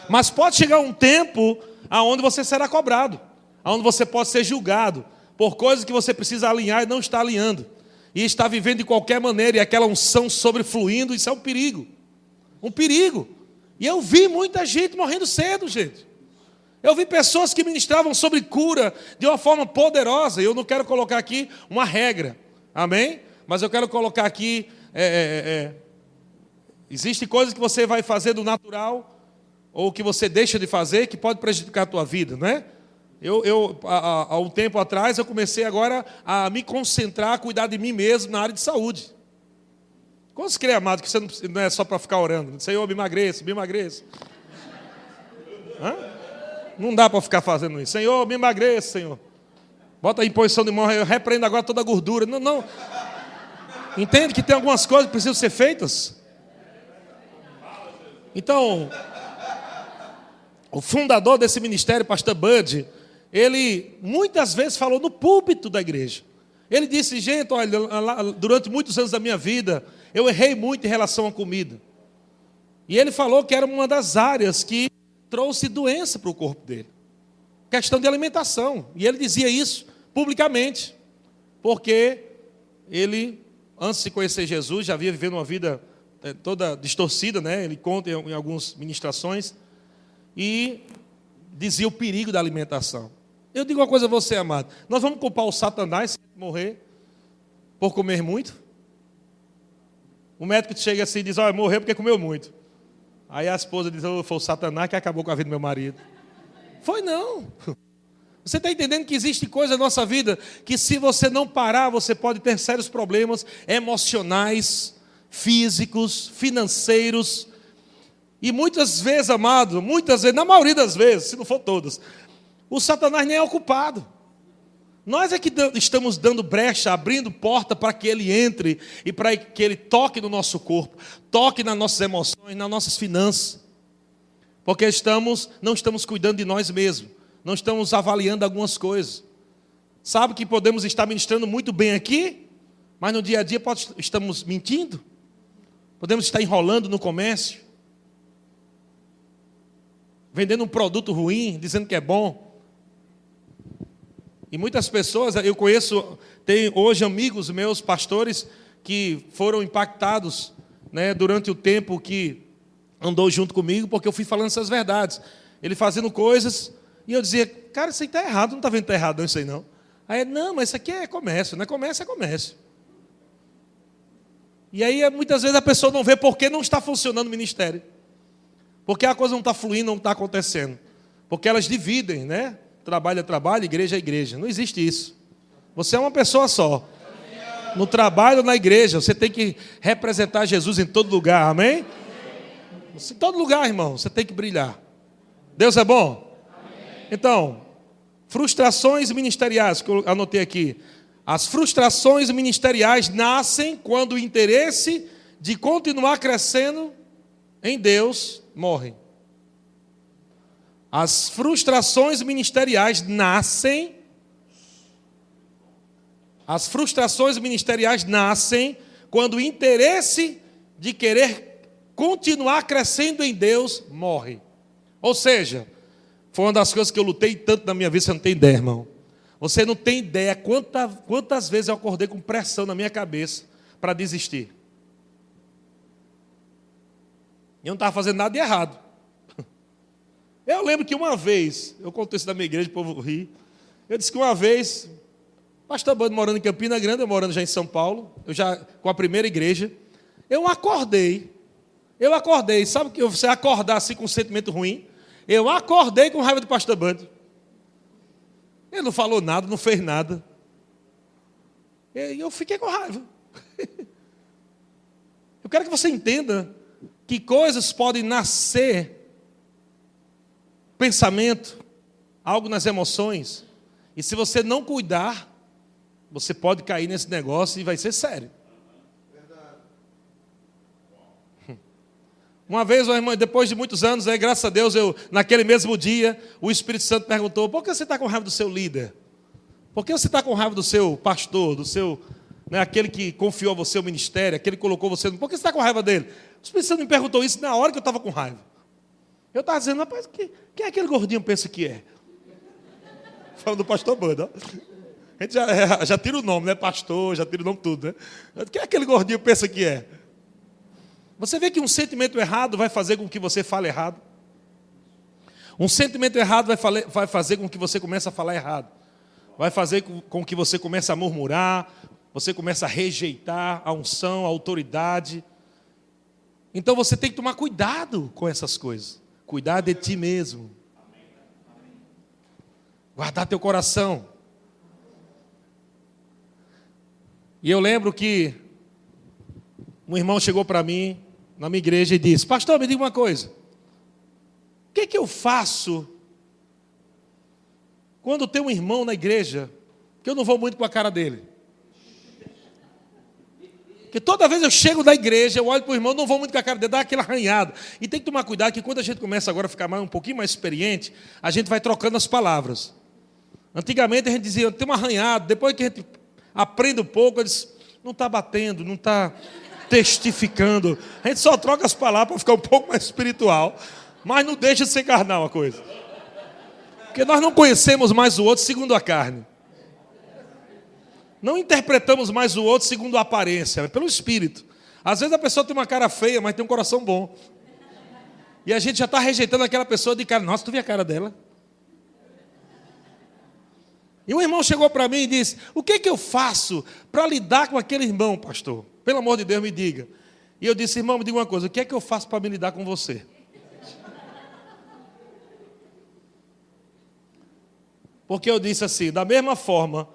Mas pode chegar um tempo onde você será cobrado. Onde você pode ser julgado por coisas que você precisa alinhar e não está alinhando. E está vivendo de qualquer maneira e aquela unção sobrefluindo, isso é um perigo. Um perigo. E eu vi muita gente morrendo cedo, gente. Eu vi pessoas que ministravam sobre cura de uma forma poderosa. E eu não quero colocar aqui uma regra. Amém? Mas eu quero colocar aqui... Existem coisas que você vai fazer do natural ou que você deixa de fazer que pode prejudicar a tua vida, não é? Há um tempo atrás, eu comecei agora a me concentrar, a cuidar de mim mesmo na área de saúde. Quantos creem, amado, que você não é só para ficar orando? Senhor, me emagreça, me emagreça. Não dá para ficar fazendo isso. Senhor, me emagreça, Senhor. Bota aí em posição de mão, eu repreendo agora toda a gordura. Não. Entende que tem algumas coisas que precisam ser feitas? Então, o fundador desse ministério, pastor Bud, ele muitas vezes falou no púlpito da igreja. Ele disse, gente, olha, durante muitos anos da minha vida, eu errei muito em relação à comida. E ele falou que era uma das áreas que trouxe doença para o corpo dele. Questão de alimentação. E ele dizia isso publicamente. Porque ele, antes de conhecer Jesus, já havia vivendo uma vida toda distorcida, né? Ele conta em algumas ministrações. E dizia o perigo da alimentação. Eu digo uma coisa a você, amado. Nós vamos culpar o Satanás se morrer por comer muito? O médico chega assim e diz, olha, morreu porque comeu muito. Aí a esposa diz, foi o Satanás que acabou com a vida do meu marido. Foi não. Você está entendendo que existe coisa na nossa vida que se você não parar, você pode ter sérios problemas emocionais, físicos, financeiros. E muitas vezes, amado, na maioria das vezes, se não for todas, o Satanás nem é o culpado. Nós é que estamos dando brecha, abrindo porta para que ele entre e para que ele toque no nosso corpo, toque nas nossas emoções, nas nossas finanças. Porque não estamos cuidando de nós mesmos, não estamos avaliando algumas coisas. Sabe que podemos estar ministrando muito bem aqui, mas no dia a dia estamos mentindo? Podemos estar enrolando no comércio, vendendo um produto ruim, dizendo que é bom. E muitas pessoas, eu conheço, tem hoje amigos meus, pastores, que foram impactados, né, durante o tempo que andou junto comigo, porque eu fui falando essas verdades. Ele fazendo coisas, e eu dizia, cara, isso aí está errado, não está vendo que está errado, não, isso aí não. Aí, não, mas isso aqui é comércio, não é comércio, é comércio. E aí, muitas vezes, a pessoa não vê porque não está funcionando o ministério. Porque a coisa não está fluindo, não está acontecendo. Porque elas dividem, né? Trabalho é trabalho, igreja é igreja. Não existe isso. Você é uma pessoa só. No trabalho ou na igreja, você tem que representar Jesus em todo lugar, amém? Em todo lugar, irmão, você tem que brilhar. Deus é bom? Então, frustrações ministeriais, que eu anotei aqui. As frustrações ministeriais nascem quando o interesse de continuar crescendo em Deus morre. As frustrações ministeriais nascem quando o interesse de querer continuar crescendo em Deus morre. Ou seja, foi uma das coisas que eu lutei tanto na minha vida, você não tem ideia, irmão. Você não tem ideia quantas vezes eu acordei com pressão na minha cabeça para desistir. Eu não estava fazendo nada de errado. Eu lembro que uma vez, eu contei isso na minha igreja, o povo ri. Eu disse que uma vez, pastor Bando morando em Campina Grande, eu morando já em São Paulo, eu já com a primeira igreja, Eu acordei, sabe que você acordar assim com um sentimento ruim? Eu acordei com raiva do pastor Bando. Ele não falou nada, não fez nada. E eu fiquei com raiva. Eu quero que você entenda que coisas podem nascer, pensamento, algo nas emoções, e se você não cuidar, você pode cair nesse negócio e vai ser sério. Uma vez, uma irmã, depois de muitos anos, graças a Deus, naquele mesmo dia, o Espírito Santo perguntou: por que você está com raiva do seu líder? Por que você está com raiva do seu pastor, do seu, aquele que confiou a você o ministério, aquele que colocou você, por que você está com raiva dele? O Espírito Santo me perguntou isso na hora que eu estava com raiva. Eu estava dizendo: rapaz, quem é aquele gordinho que pensa que é? Falando do pastor Bando, a gente já tira o nome, né? Pastor, já tira o nome tudo, né? Quem é aquele gordinho que pensa que é? Você vê que um sentimento errado vai fazer com que você fale errado. Um sentimento errado vai fazer com que você comece a falar errado. Vai fazer com que você comece a murmurar, você comece a rejeitar a unção, a autoridade. Então você tem que tomar cuidado com essas coisas. Cuidar de ti mesmo. Guardar teu coração. E eu lembro que um irmão chegou para mim, na minha igreja, e disse: pastor, me diga uma coisa. O que eu faço quando tem um irmão na igreja que eu não vou muito com a cara dele? Porque toda vez eu chego da igreja, eu olho para o irmão, não vou muito com a cara dele, dá aquela arranhada. E tem que tomar cuidado, que quando a gente começa agora a ficar um pouquinho mais experiente, a gente vai trocando as palavras. Antigamente a gente dizia: tem uma arranhada. Depois que a gente aprende um pouco, eles não está batendo, não está testificando. A gente só troca as palavras para ficar um pouco mais espiritual, mas não deixa de ser carnal a coisa. Porque nós não conhecemos mais o outro segundo a carne. Não interpretamos mais o outro segundo a aparência, mas pelo espírito. Às vezes a pessoa tem uma cara feia, mas tem um coração bom. E a gente já está rejeitando aquela pessoa de cara. Nossa, tu viu a cara dela? E um irmão chegou para mim e disse: o que eu faço para lidar com aquele irmão, pastor? Pelo amor de Deus, me diga. E eu disse: irmão, me diga uma coisa, o que é que eu faço para me lidar com você? Porque eu disse assim: da mesma forma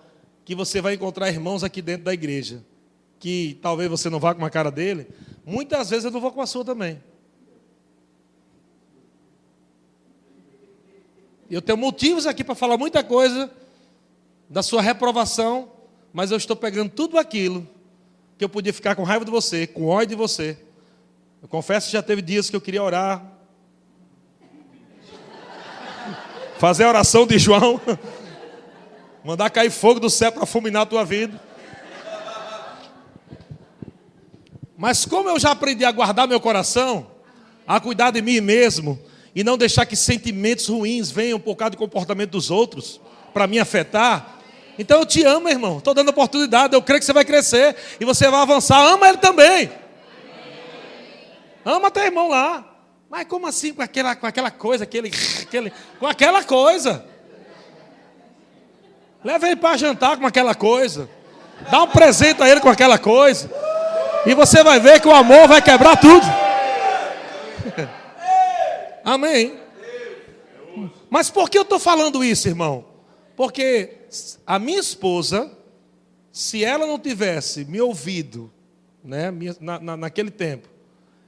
que você vai encontrar irmãos aqui dentro da igreja, que talvez você não vá com a cara dele, muitas vezes eu não vou com a sua também. Eu tenho motivos aqui para falar muita coisa da sua reprovação, mas eu estou pegando tudo aquilo que eu podia ficar com raiva de você, com ódio de você. Eu confesso que já teve dias que eu queria orar, fazer a oração de João, mandar cair fogo do céu para fulminar a tua vida. Mas como eu já aprendi a guardar meu coração, a cuidar de mim mesmo, e não deixar que sentimentos ruins venham por causa do comportamento dos outros, para me afetar, então eu te amo, irmão. Estou dando oportunidade, eu creio que você vai crescer e você vai avançar. Ama ele também. Ama teu irmão lá. Mas como assim com aquela coisa, com aquela coisa? Leva ele para jantar com aquela coisa. Dá um presente a ele com aquela coisa. E você vai ver que o amor vai quebrar tudo. Amém. Mas por que eu estou falando isso, irmão? Porque a minha esposa, se ela não tivesse me ouvido, né, naquele tempo,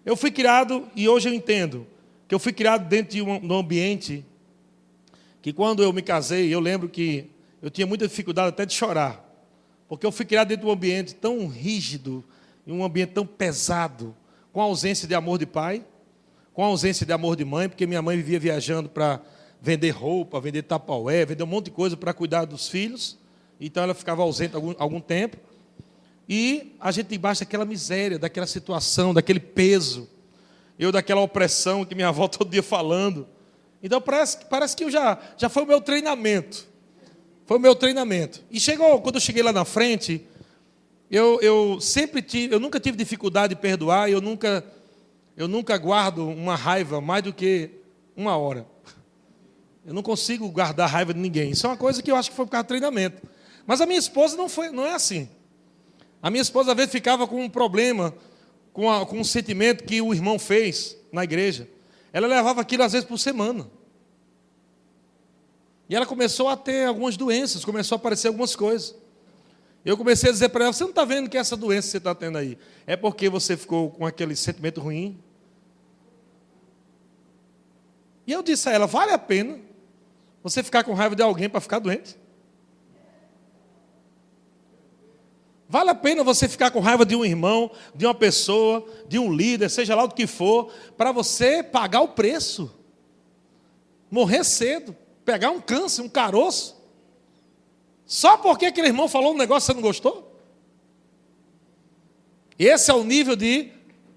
eu fui criado, e hoje eu entendo, que eu fui criado dentro de um ambiente que quando eu me casei, eu lembro que eu tinha muita dificuldade até de chorar, porque eu fui criado dentro de um ambiente tão rígido, em um ambiente tão pesado, com a ausência de amor de pai, com a ausência de amor de mãe, porque minha mãe vivia viajando para vender roupa, vender tapaué, vender um monte de coisa para cuidar dos filhos. Então ela ficava ausente algum tempo. E a gente embaixo daquela miséria, daquela situação, daquele peso. Eu daquela opressão que minha avó todo dia falando. Então parece que já foi o meu treinamento. Foi o meu treinamento. E quando eu cheguei lá na frente, eu nunca tive dificuldade de perdoar, eu nunca guardo uma raiva mais do que uma hora. Eu não consigo guardar raiva de ninguém. Isso é uma coisa que eu acho que foi por causa do treinamento. Mas a minha esposa não é assim. A minha esposa, às vezes, ficava com um problema com um sentimento que o irmão fez na igreja. Ela levava aquilo às vezes por semana. E ela começou a ter algumas doenças, começou a aparecer algumas coisas. Eu comecei a dizer para ela, você não está vendo que essa doença que você está tendo aí é porque você ficou com aquele sentimento ruim? E eu disse a ela, vale a pena você ficar com raiva de alguém para ficar doente? Vale a pena você ficar com raiva de um irmão, de uma pessoa, de um líder, seja lá o que for, para você pagar o preço? Morrer cedo, pegar um câncer, um caroço? Só porque aquele irmão falou um negócio que você não gostou? Esse é o nível de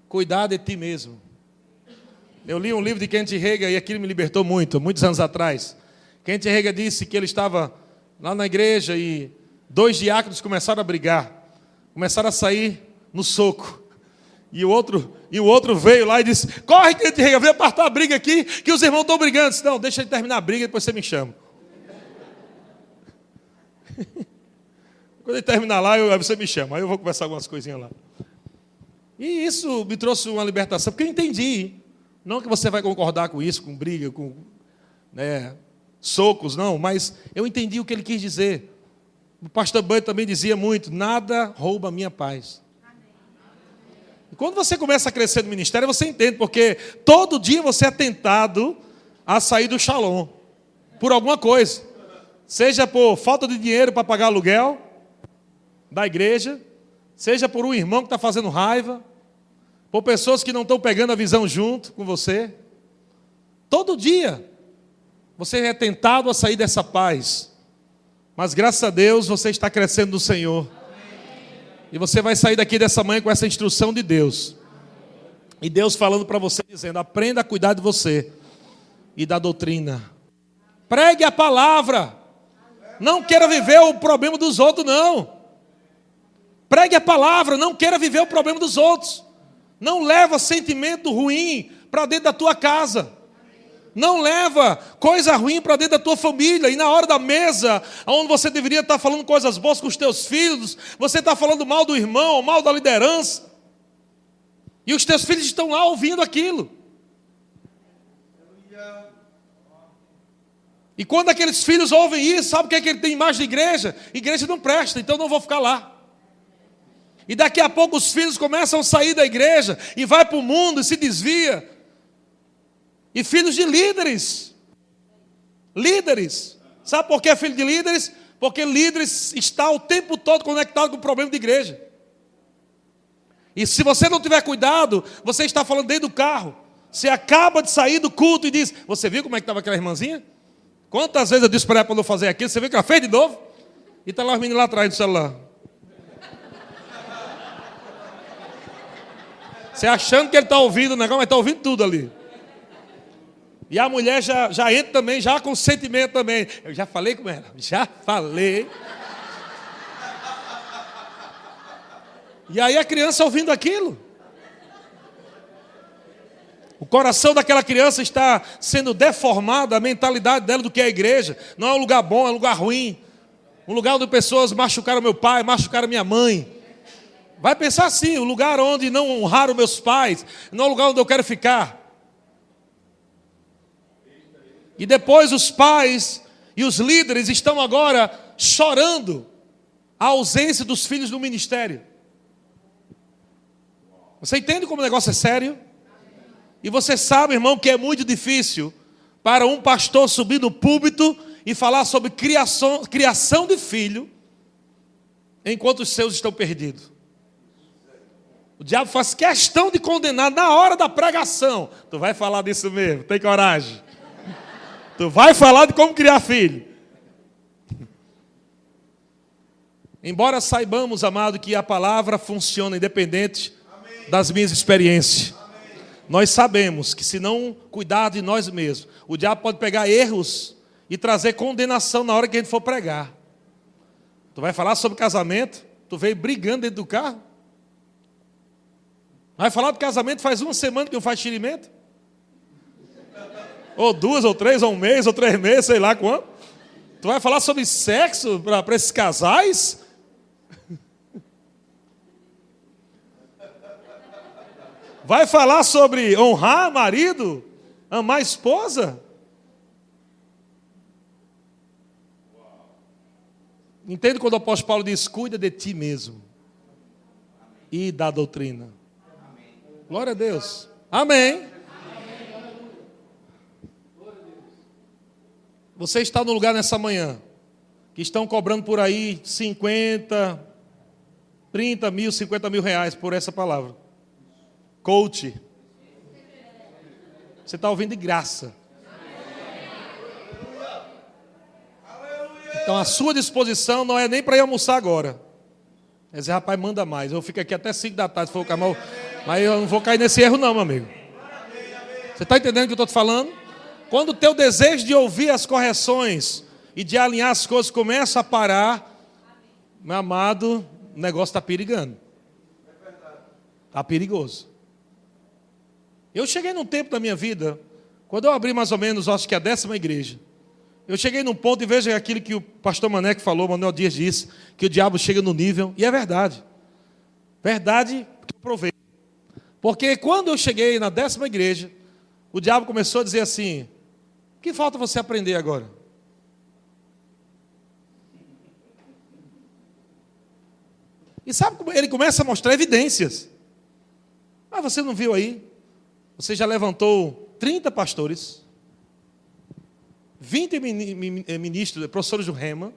cuidar de ti mesmo. Eu li um livro de Kent Hagin e aquilo me libertou muito, muitos anos atrás. Kent Hagin disse que ele estava lá na igreja e 2 diáconos começaram a brigar. Começaram a sair no soco. E o outro veio lá e disse, corre, Kent Hagin, vem apartar a briga aqui, que os irmãos estão brigando. Disse, não, deixa ele terminar a briga, depois você me chama. Quando ele terminar lá, aí você me chama. Aí eu vou conversar algumas coisinhas lá. E isso me trouxe uma libertação, porque eu entendi. Não que você vai concordar com isso, com briga, com socos, não. Mas eu entendi o que ele quis dizer. O pastor Bunny também dizia muito, nada rouba a minha paz. E quando você começa a crescer no ministério, você entende, porque todo dia você é tentado a sair do shalom. Por alguma coisa. Seja por falta de dinheiro para pagar aluguel da igreja, seja por um irmão que está fazendo raiva, por pessoas que não estão pegando a visão junto com você. Todo dia você é tentado a sair dessa paz. Mas graças a Deus você está crescendo no Senhor. E você vai sair daqui dessa manhã com essa instrução de Deus. E Deus falando para você, dizendo, aprenda a cuidar de você e da doutrina. Pregue a palavra. Não queira viver o problema dos outros, não. Pregue a palavra, não queira viver o problema dos outros. Não leva sentimento ruim para dentro da tua casa. Não leva coisa ruim para dentro da tua família. E na hora da mesa, onde você deveria estar falando coisas boas com os teus filhos, você está falando mal do irmão, mal da liderança. E os teus filhos estão lá ouvindo aquilo. E quando aqueles filhos ouvem isso, sabe o que é que ele tem imagem de igreja? Igreja não presta, então não vou ficar lá. E daqui a pouco os filhos começam a sair da igreja e vai para o mundo e se desvia. E filhos de líderes. Líderes. Sabe por que é filho de líderes? Porque líderes está o tempo todo conectado com o problema de igreja. E se você não tiver cuidado, você está falando dentro do carro. Você acaba de sair do culto e diz, você viu como é que estava aquela irmãzinha? Quantas vezes eu disse para ela não fazer aquilo, você viu que ela fez de novo? E está lá os meninos lá atrás do celular. Você achando que ele está ouvindo o negócio, mas está ouvindo tudo ali. E a mulher já entra também, já com sentimento também. Eu já falei com ela, já falei. E aí a criança ouvindo aquilo. O coração daquela criança está sendo deformado, a mentalidade dela do que é a igreja. Não é um lugar bom, é um lugar ruim. Um lugar onde pessoas machucaram meu pai, machucaram minha mãe. Vai pensar assim, o lugar onde não honraram meus pais, não é o lugar onde eu quero ficar. E depois os pais e os líderes estão agora chorando a ausência dos filhos do ministério. Você entende como o negócio é sério? E você sabe, irmão, que é muito difícil para um pastor subir no púlpito e falar sobre criação de filho, enquanto os seus estão perdidos. O diabo faz questão de condenar na hora da pregação. Tu vai falar disso mesmo, tem coragem. Tu vai falar de como criar filho. Embora saibamos, amado, que a palavra funciona independente das minhas experiências. Nós sabemos que se não cuidar de nós mesmos, o diabo pode pegar erros e trazer condenação na hora que a gente for pregar. Tu vai falar sobre casamento, tu veio brigando dentro do carro. Vai falar de casamento faz 1 semana que não faz xerimento? Ou 2, ou 3, ou 1 mês, ou 3 meses, sei lá quanto. Tu vai falar sobre sexo para esses casais? Vai falar sobre honrar marido, amar a esposa? Entende quando o apóstolo Paulo diz, cuida de ti mesmo e da doutrina. Glória a Deus. Amém. Você está no lugar nessa manhã que estão cobrando por aí 50, 30 mil, 50 mil reais por essa palavra. Coach. Você está ouvindo de graça. Então a sua disposição não é nem para ir almoçar agora. Quer dizer, rapaz, manda mais. Eu fico aqui até 5 da tarde, se for o caminho, mas eu não vou cair nesse erro não, meu amigo. Você está entendendo o que eu estou te falando? Quando o teu desejo de ouvir as correções e de alinhar as coisas começa a parar, meu amado, o negócio está perigando. Está perigoso. Eu cheguei num tempo da minha vida, quando eu abri mais ou menos, acho que a 10ª igreja, eu cheguei num ponto, e veja aquilo que o pastor Maneco falou, Manuel Dias disse, que o diabo chega no nível, e é verdade. Verdade que eu provei. Porque quando eu cheguei na 10ª igreja, o diabo começou a dizer assim, o que falta você aprender agora? E sabe como ele começa a mostrar evidências. Ah, você não viu aí? Você já levantou 30 pastores, 20 ministros, professores do Rema.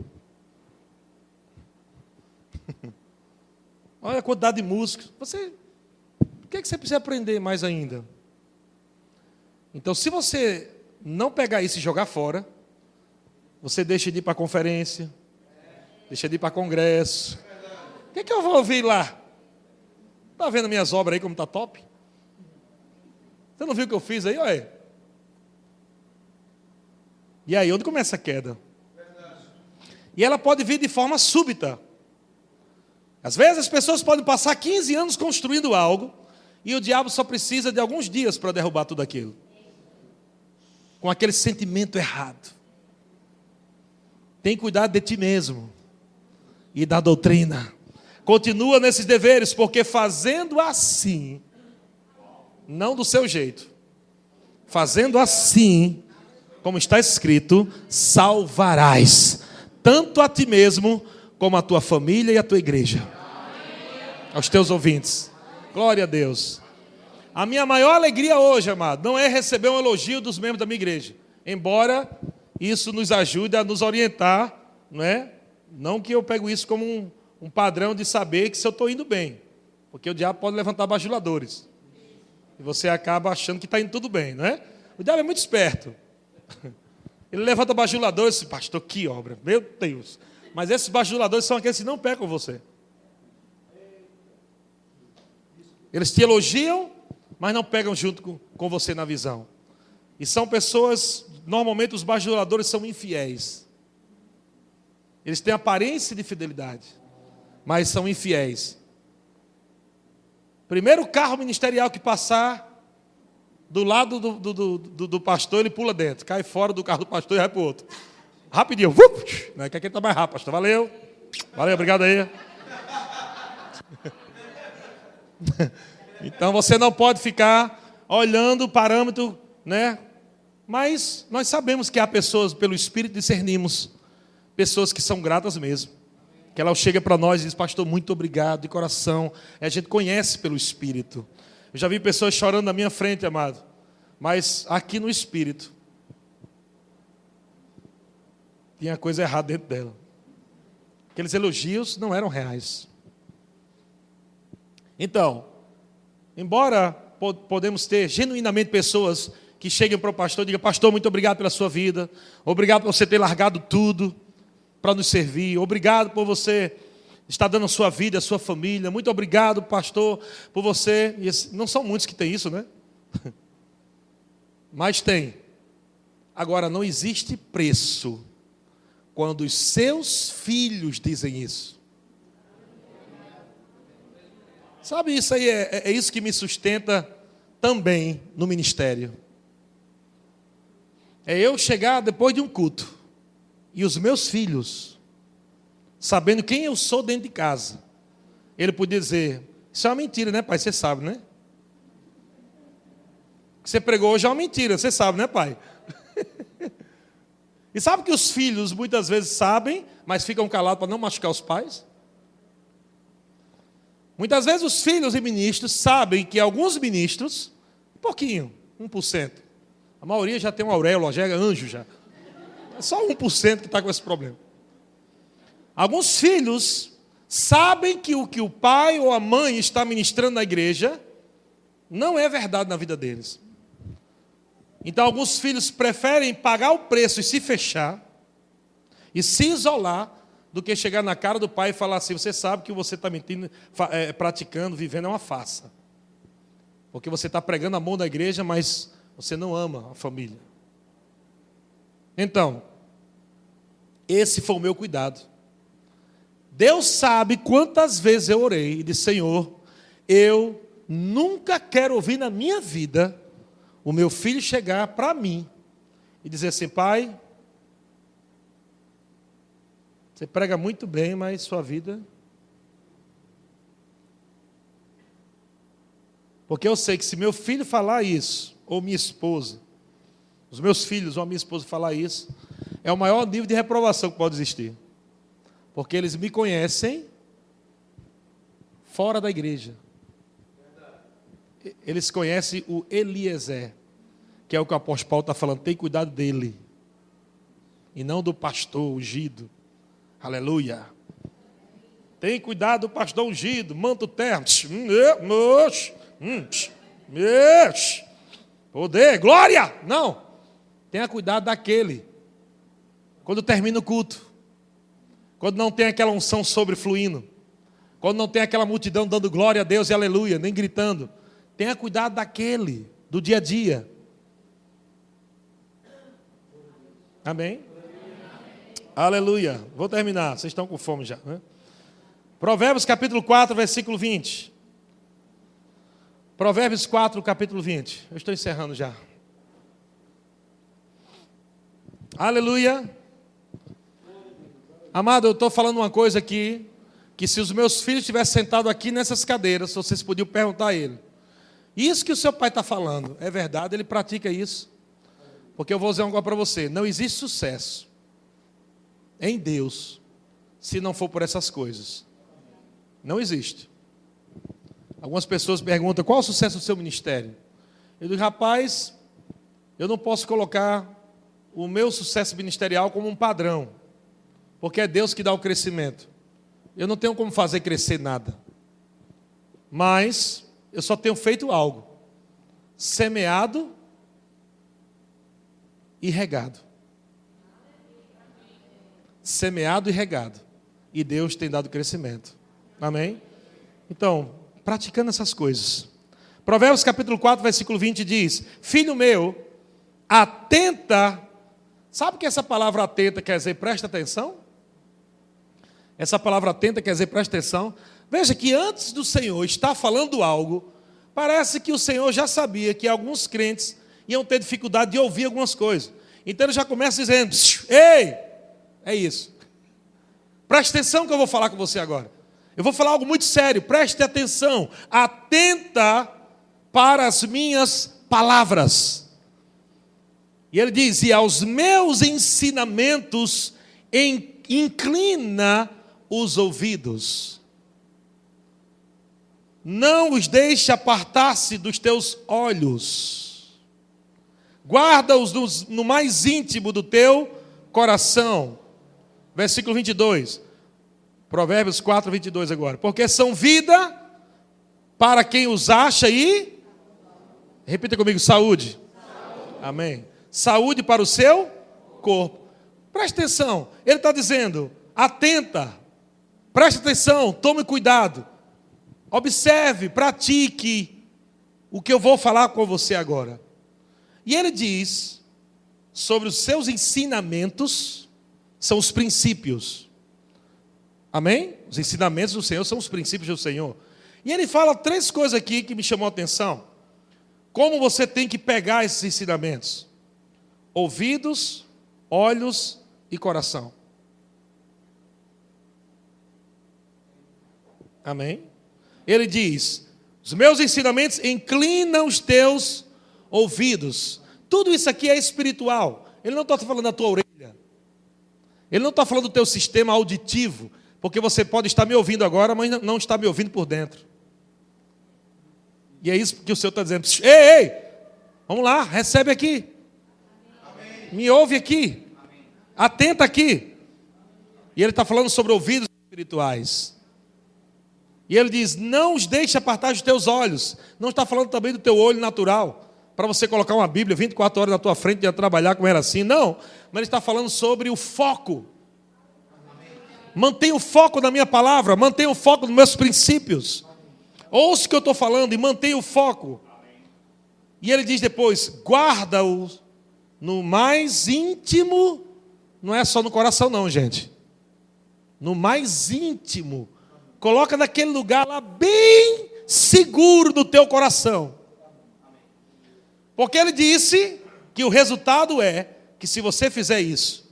Olha a quantidade de músicos. O que é que você precisa aprender mais ainda? Então, se você não pegar isso e jogar fora, você deixa de ir para a conferência, deixa de ir para congresso. O que é que eu vou ouvir lá? Está vendo minhas obras aí como está top? Você não viu o que eu fiz aí? Olha. E aí, onde começa a queda? E ela pode vir de forma súbita. Às vezes as pessoas podem passar 15 anos construindo algo, e o diabo só precisa de alguns dias para derrubar tudo aquilo. Com aquele sentimento errado. Tem cuidado de ti mesmo e da doutrina. Continua nesses deveres, porque fazendo assim, não do seu jeito, fazendo assim, como está escrito, salvarás tanto a ti mesmo, como a tua família e a tua igreja. Aos teus ouvintes. Glória a Deus. A minha maior alegria hoje, amado, não é receber um elogio dos membros da minha igreja. Embora isso nos ajude a nos orientar, não é? Não que eu pego isso como um padrão de saber que se eu estou indo bem. Porque o diabo pode levantar bajuladores. E você acaba achando que está indo tudo bem, não é? O diabo é muito esperto. Ele levanta bajuladores e diz, pastor, que obra, meu Deus. Mas esses bajuladores são aqueles que não pecam você. Eles te elogiam, mas não pegam junto com você na visão. E são pessoas, normalmente os bajuladores são infiéis. Eles têm aparência de fidelidade, mas são infiéis. Primeiro carro ministerial que passar do lado do pastor, ele pula dentro, cai fora do carro do pastor e vai para o outro. Rapidinho, né? Que aqui está mais rápido, pastor. Valeu, obrigado aí. Então você não pode ficar olhando o parâmetro, né? Mas nós sabemos que há pessoas, pelo Espírito discernimos, pessoas que são gratas mesmo. Que ela chega para nós e diz, pastor, muito obrigado, de coração. A gente conhece pelo Espírito. Eu já vi pessoas chorando na minha frente, amado. Mas aqui no Espírito, tinha coisa errada dentro dela. Aqueles elogios não eram reais. Então, embora podemos ter genuinamente pessoas que cheguem para o pastor e digam, pastor, muito obrigado pela sua vida, obrigado por você ter largado tudo para nos servir, obrigado por você estar dando a sua vida, a sua família, muito obrigado, pastor, por você. E não são muitos que têm isso, né? Mas tem. Agora, não existe preço quando os seus filhos dizem isso. Sabe, isso aí é isso que me sustenta também no ministério. É eu chegar depois de um culto e os meus filhos, sabendo quem eu sou dentro de casa, ele podia dizer, isso é uma mentira, né, pai? Você sabe, né? O que você pregou hoje é uma mentira, você sabe, né, pai? E sabe que os filhos muitas vezes sabem, mas ficam calados para não machucar os pais? Muitas vezes os filhos e ministros sabem que alguns ministros, um pouquinho, 1%. A maioria já tem uma auréola, já é anjo já. É só 1% que está com esse problema. Alguns filhos sabem que o pai ou a mãe está ministrando na igreja não é verdade na vida deles. Então alguns filhos preferem pagar o preço e se fechar e se isolar do que chegar na cara do pai e falar assim: você sabe que você está mentindo, praticando, vivendo é uma farsa. Porque você está pregando amor na igreja, mas você não ama a família. Então, esse foi o meu cuidado. Deus sabe quantas vezes eu orei e disse: Senhor, eu nunca quero ouvir na minha vida o meu filho chegar para mim e dizer assim: pai, você prega muito bem, mas sua vida... Porque eu sei que se meu filho falar isso, ou minha esposa, os meus filhos ou a minha esposa falar isso, é o maior nível de reprovação que pode existir. Porque eles me conhecem fora da igreja. Eles conhecem o Eliezer, que é o que o apóstolo Paulo está falando: tem cuidado dele, e não do pastor ungido. Aleluia. Tem cuidado do pastor ungido, manto terno. Poder, glória. Não. Tenha cuidado daquele. Quando termina o culto. Quando não tem aquela unção sobrefluindo. Quando não tem aquela multidão dando glória a Deus e aleluia, nem gritando. Tenha cuidado daquele, do dia a dia. Amém? Aleluia. Vou terminar, vocês estão com fome já, né? Provérbios capítulo 4, versículo 20. Provérbios 4, capítulo 20. Eu estou encerrando já. Aleluia. Amado, eu estou falando uma coisa aqui, que se os meus filhos tivessem sentado aqui nessas cadeiras, vocês podiam perguntar a ele: isso que o seu pai está falando, é verdade? Ele pratica isso? Porque eu vou dizer uma coisa para você: não existe sucesso em Deus se não for por essas coisas. Não existe. Algumas pessoas perguntam: qual é o sucesso do seu ministério? Eu digo: rapaz, eu não posso colocar o meu sucesso ministerial como um padrão, porque é Deus que dá o crescimento. Eu não tenho como fazer crescer nada, mas eu só tenho feito algo: semeado e regado. Semeado e regado. E Deus tem dado crescimento. Amém? Então, praticando essas coisas. Provérbios capítulo 4, versículo 20 diz: filho meu, atenta. Sabe o que essa palavra atenta quer dizer? Presta atenção. Essa palavra atenta quer dizer presta atenção. Veja que antes do Senhor estar falando algo, parece que o Senhor já sabia que alguns crentes iam ter dificuldade de ouvir algumas coisas. Então ele já começa dizendo: ei, é isso. Preste atenção que eu vou falar com você agora. Eu vou falar algo muito sério, preste atenção. Atenta para as minhas palavras. E ele diz: e aos meus ensinamentos inclina os ouvidos. Não os deixe apartar-se dos teus olhos. Guarda-os no mais íntimo do teu coração. Versículo 22. Provérbios 4, 22 agora. Porque são vida para quem os acha e... repita comigo: saúde. Amém. Saúde para o seu corpo. Preste atenção. Ele está dizendo: atenta. Preste atenção. Tome cuidado. Observe, pratique o que eu vou falar com você agora. E ele diz sobre os seus ensinamentos, são os princípios. Amém? Os ensinamentos do Senhor são os princípios do Senhor. E ele fala 3 coisas aqui que me chamou a atenção. Como você tem que pegar esses ensinamentos? Ouvidos, olhos e coração. Amém? Ele diz: os meus ensinamentos inclinam os teus ouvidos. Tudo isso aqui é espiritual. Ele não está falando da tua orelha. Ele não está falando do teu sistema auditivo, porque você pode estar me ouvindo agora, mas não está me ouvindo por dentro. E é isso que o Senhor está dizendo. Ei, vamos lá, recebe aqui. Amém. Me ouve aqui. Amém. Atenta aqui. E ele está falando sobre ouvidos espirituais. E ele diz, não os deixe apartar dos teus olhos. Não está falando também do teu olho natural, para você colocar uma Bíblia 24 horas na tua frente e ia trabalhar como era assim. Não, mas ele está falando sobre o foco. Mantenha o foco na minha palavra, mantenha o foco nos meus princípios. Ouça o que eu estou falando e mantenha o foco. E ele diz depois, guarda-o no mais íntimo, não é só no coração não, gente. No mais íntimo. Coloca naquele lugar lá bem seguro do teu coração. Porque ele disse que o resultado é que se você fizer isso,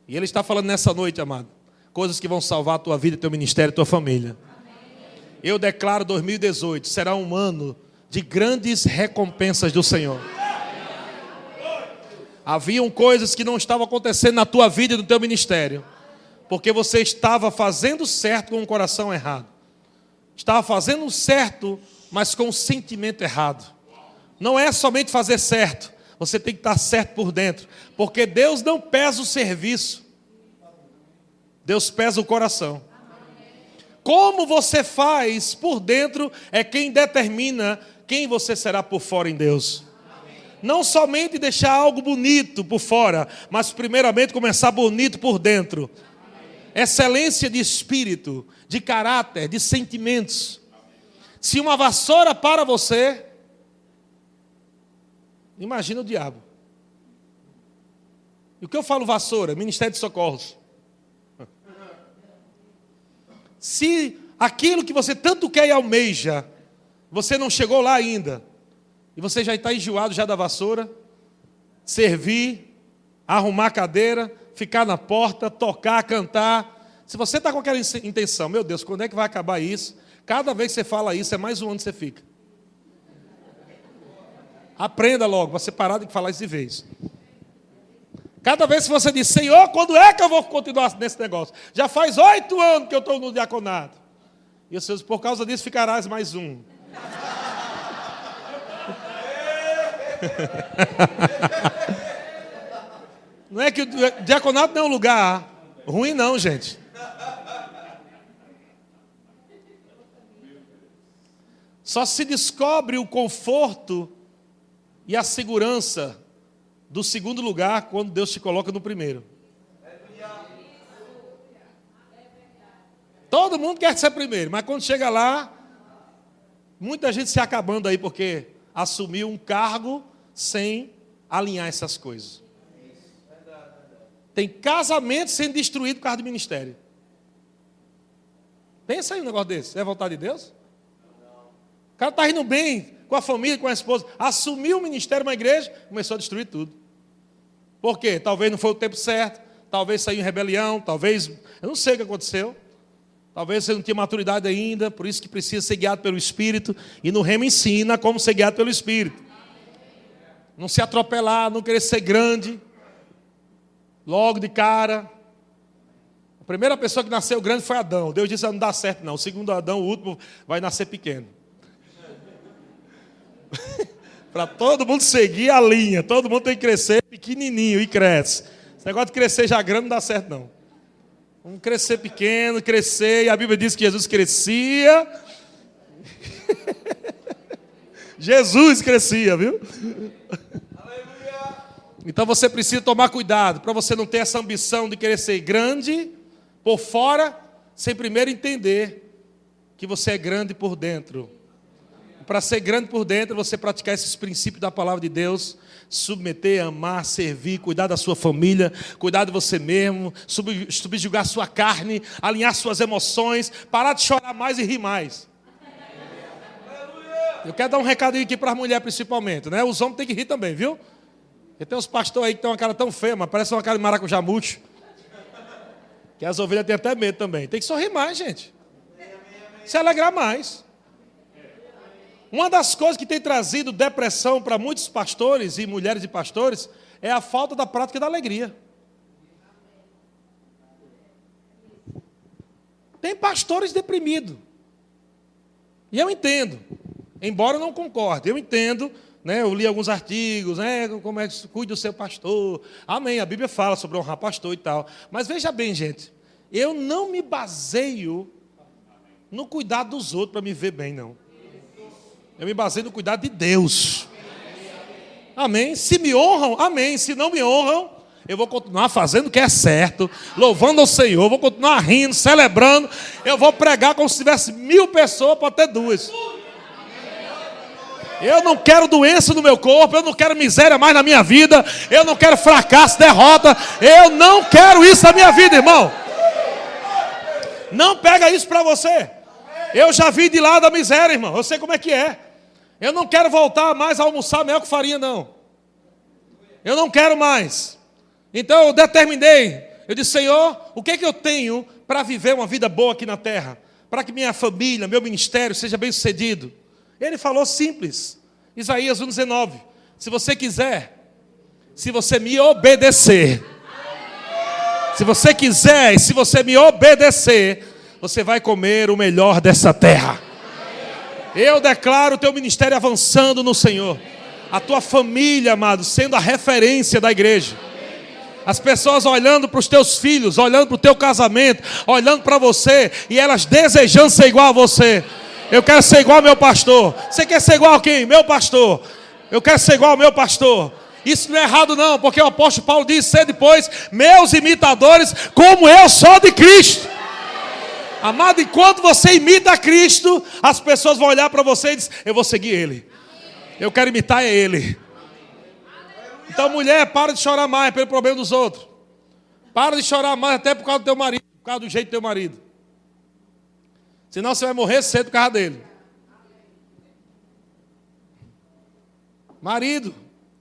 e ele está falando nessa noite, amado, coisas que vão salvar a tua vida, teu ministério, tua família. Eu declaro 2018 será um ano de grandes recompensas do Senhor. Haviam coisas que não estavam acontecendo na tua vida e no teu ministério, porque você estava fazendo certo com o coração errado. Estava fazendo certo, mas com o sentimento errado. Não é somente fazer certo, você tem que estar certo por dentro, porque Deus não pesa o serviço, Deus pesa o coração. Como você faz por dentro é quem determina quem você será por fora em Deus. Não somente deixar algo bonito por fora, mas primeiramente começar bonito por dentro. Excelência de espírito, de caráter, de sentimentos. Se uma vassoura para você, imagina o diabo. E o que eu falo vassoura? Ministério de Socorros. Se aquilo que você tanto quer e almeja, você não chegou lá ainda, e você já está enjoado já da vassoura, servir, arrumar a cadeira, ficar na porta, tocar, cantar. Se você está com aquela intenção, meu Deus, quando é que vai acabar isso? Cada vez que você fala isso, é mais um ano que você fica. Aprenda logo, para você parar de falar isso de vez. Cada vez que você diz, Senhor, quando é que eu vou continuar nesse negócio? Já faz 8 anos que eu estou no diaconato. E o Senhor diz, por causa disso ficarás mais um. Não é que o diaconato não é um lugar ruim não, gente. Só se descobre o conforto e a segurança do segundo lugar quando Deus te coloca no primeiro. Todo mundo quer ser primeiro, mas quando chega lá, muita gente se acabando aí porque assumiu um cargo sem alinhar essas coisas. Tem casamento sendo destruído por causa do ministério. Pensa aí um negócio desse. É vontade de Deus? O cara está indo bem com a família, com a esposa. Assumiu o ministério, uma igreja, começou a destruir tudo. Por quê? Talvez não foi o tempo certo. Talvez saiu em rebelião. Talvez, eu não sei o que aconteceu. Talvez você não tinha maturidade ainda. Por isso que precisa ser guiado pelo Espírito. E no Rema ensina como ser guiado pelo Espírito. Não se atropelar, não querer ser grande. Logo de cara. A primeira pessoa que nasceu grande foi Adão. Deus disse, não dá certo não. O segundo Adão, o último, vai nascer pequeno. Para todo mundo seguir a linha. Todo mundo tem que crescer pequenininho e cresce. Esse negócio de crescer já grande não dá certo não. Vamos crescer pequeno, crescer. E a Bíblia diz que Jesus crescia. Jesus crescia, viu? Então você precisa tomar cuidado para você não ter essa ambição de querer ser grande por fora, sem primeiro entender que você é grande por dentro. Para ser grande por dentro, você praticar esses princípios da palavra de Deus, submeter, amar, servir, cuidar da sua família, cuidar de você mesmo, subjugar sua carne, alinhar suas emoções, parar de chorar mais e rir mais. Eu quero dar um recadinho aqui para as mulheres principalmente, né? Os homens têm que rir também, viu? Porque tem uns pastores aí que tem uma cara tão feia, mas parece uma cara de maracujá murcho, que as ovelhas têm até medo também. Tem que sorrir mais, gente. Se alegrar mais. Uma das coisas que tem trazido depressão para muitos pastores e mulheres de pastores é a falta da prática da alegria. Tem pastores deprimidos. E eu entendo, embora eu não concorde, eu entendo, né, eu li alguns artigos, né, como é que cuide do seu pastor. Amém, a Bíblia fala sobre honrar pastor e tal. Mas veja bem, gente, eu não me baseio no cuidado dos outros para me ver bem, não. Eu me baseio no cuidado de Deus. Amém? Se me honram, amém. Se não me honram, eu vou continuar fazendo o que é certo, louvando ao Senhor, vou continuar rindo, celebrando. Eu vou pregar como se tivesse 1000 pessoas, pode ter 2. Eu não quero doença no meu corpo, eu não quero miséria mais na minha vida, eu não quero fracasso, derrota, eu não quero isso na minha vida, irmão. Não pega isso para você. Eu já vi de lá da miséria, irmão, eu sei como é que é. Eu não quero voltar mais a almoçar mel com farinha, não. Eu não quero mais. Então eu determinei, eu disse, Senhor, o que é que eu tenho para viver uma vida boa aqui na terra? Para que minha família, meu ministério seja bem sucedido. Ele falou simples, Isaías 1,19, se você quiser, se você me obedecer, se você quiser e se você me obedecer, você vai comer o melhor dessa terra. Eu declaro o teu ministério avançando no Senhor. A tua família, amado, sendo a referência da igreja. As pessoas olhando para os teus filhos, olhando para o teu casamento, olhando para você, e elas desejando ser igual a você. Eu quero ser igual ao meu pastor. Você quer ser igual a quem? Meu pastor. Eu quero ser igual ao meu pastor. Isso não é errado não, porque o apóstolo Paulo diz, ser depois meus imitadores, como eu sou de Cristo. Amado, enquanto você imita Cristo, as pessoas vão olhar para você e dizer, eu vou seguir Ele. Eu quero imitar Ele. Então, mulher, para de chorar mais pelo problema dos outros. Para de chorar mais até por causa do teu marido, por causa do jeito do teu marido. Senão você vai morrer cedo por causa dele. Marido,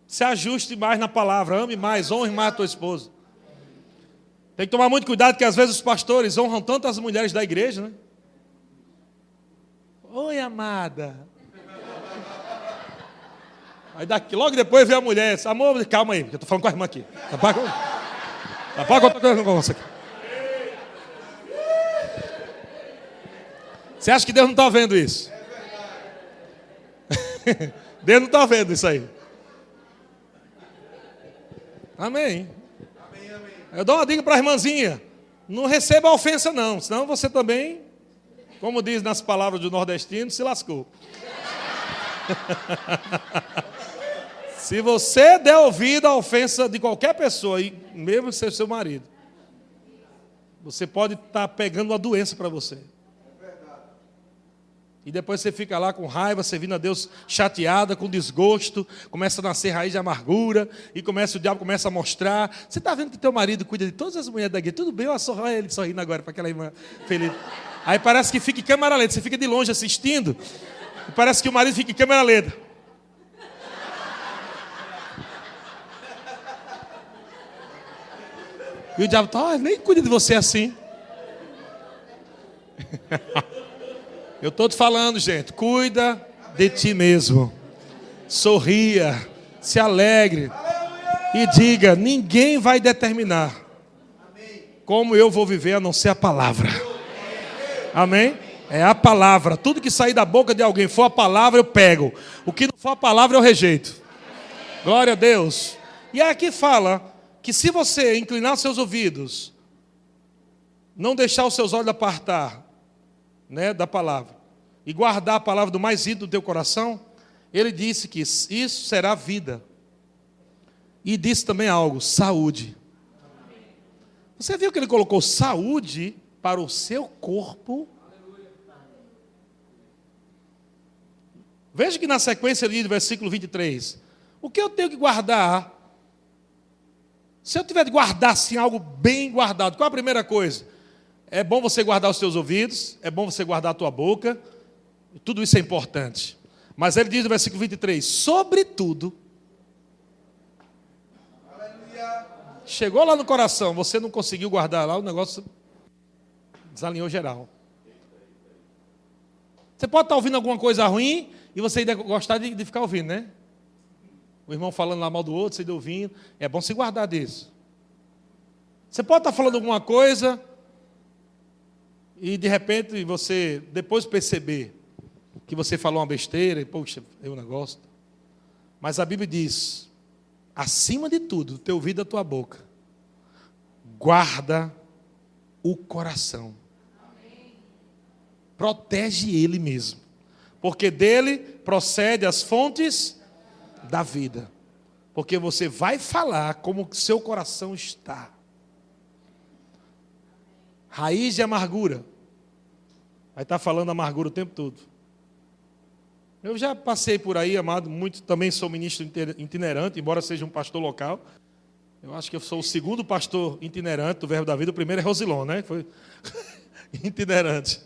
se ajuste mais na palavra, ame mais, honre mais a tua esposa. Tem que tomar muito cuidado, porque às vezes os pastores honram tanto as mulheres da igreja, né? Oi, amada. Aí daqui, logo depois vem a mulher, amor, calma aí, eu estou falando com a irmã aqui. Rapaz, eu estou falando com você aqui. Você acha que Deus não está vendo isso? Deus não está vendo isso aí. Amém. Eu dou uma dica para a irmãzinha. Não receba ofensa não, senão você também, como diz nas palavras do nordestino, se lascou. Se você der ouvido à ofensa de qualquer pessoa, e mesmo que seja seu marido, você pode estar pegando uma doença para você. E depois você fica lá com raiva, servindo a Deus chateada, com desgosto, começa a nascer raiz de amargura, e o diabo começa a mostrar. Você está vendo que teu marido cuida de todas as mulheres da igreja? Tudo bem, olha ele sorrindo agora para aquela irmã feliz. Aí parece que fica em câmera lenta, você fica de longe assistindo, e parece que o marido fica em câmera lenta. E o diabo está, nem cuida de você assim. Eu estou te falando, gente, cuida de ti mesmo. Sorria, se alegre e diga, ninguém vai determinar como eu vou viver a não ser a palavra. Amém? É a palavra. Tudo que sair da boca de alguém for a palavra, eu pego. O que não for a palavra, eu rejeito. Glória a Deus. E aqui fala que se você inclinar os seus ouvidos, não deixar os seus olhos apartar, né, da palavra, e guardar a palavra do mais íntimo do teu coração, ele disse que isso será vida. E disse também algo, saúde. Você viu que ele colocou saúde para o seu corpo? Veja que na sequência ali do versículo 23, o que eu tenho que guardar? Se eu tiver de guardar assim algo bem guardado, qual a primeira coisa? É bom você guardar os teus ouvidos, é bom você guardar a tua boca, tudo isso é importante. Mas ele diz no versículo 23, sobretudo, chegou lá no coração, você não conseguiu guardar lá, o negócio desalinhou geral. Você pode estar ouvindo alguma coisa ruim E você ainda gostar de ficar ouvindo, né? O irmão falando lá mal do outro, você ainda ouvindo. É bom se guardar disso. Você pode estar falando alguma coisa e de repente você, depois perceber que você falou uma besteira e, poxa, é um negócio. Mas a Bíblia diz, acima de tudo, do teu ouvido e da tua boca, guarda o coração. Protege ele mesmo. Porque dele procede as fontes da vida. Porque você vai falar como o seu coração está. Raiz de amargura. Vai estar falando amargura o tempo todo. Eu já passei por aí, amado, muito, também sou ministro itinerante, embora seja um pastor local. Eu acho que eu sou o segundo pastor itinerante do Verbo da Vida. O primeiro é Rosilon, né? Foi itinerante.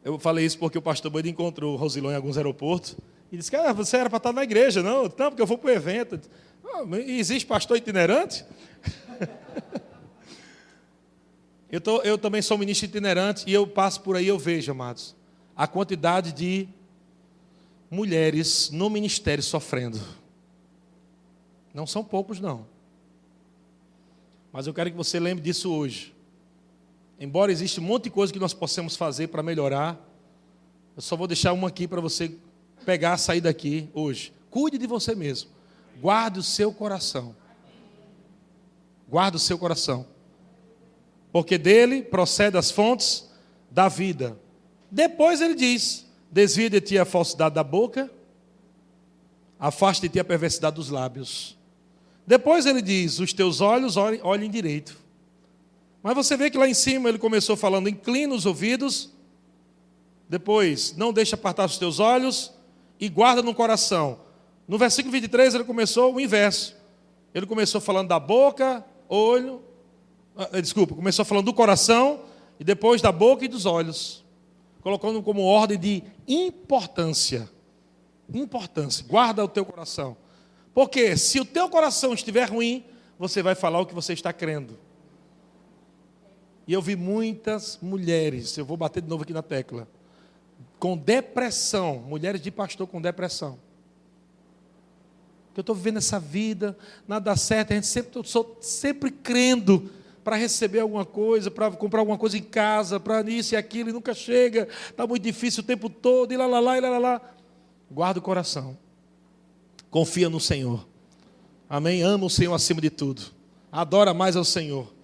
Eu falei isso porque o pastor Boide encontrou o Rosilon em alguns aeroportos e disse que você era para estar na igreja. Não, porque eu vou para o evento. Existe pastor itinerante? Eu também sou ministro itinerante e eu passo por aí, eu vejo, amados, a quantidade de mulheres no ministério sofrendo. Não são poucos, não. Mas eu quero que você lembre disso hoje. Embora exista um monte de coisa que nós possamos fazer para melhorar, eu só vou deixar uma aqui para você pegar, sair daqui hoje. Cuide de você mesmo. Guarde o seu coração. Guarde o seu coração. Porque dele procede as fontes da vida. Depois ele diz, desvia de ti a falsidade da boca, afaste de ti a perversidade dos lábios. Depois ele diz, os teus olhos olhem direito. Mas você vê que lá em cima ele começou falando, inclina os ouvidos, depois, não deixe apartar os teus olhos e guarda no coração. No versículo 23 ele começou o inverso. Ele começou falando da boca, começou falando do coração e depois da boca e dos olhos. Colocando como ordem de importância. Importância, guarda o teu coração. Porque se o teu coração estiver ruim, você vai falar o que você está crendo. E eu vi muitas mulheres, eu vou bater de novo aqui na tecla, com depressão, mulheres de pastor com depressão. Eu estou vivendo essa vida, nada dá certo, a gente sempre crendo para receber alguma coisa, para comprar alguma coisa em casa, para isso e aquilo, e nunca chega, está muito difícil o tempo todo, e lá, e lá. Guarda o coração. Confia no Senhor. Amém? Ama o Senhor acima de tudo. Adora mais ao Senhor.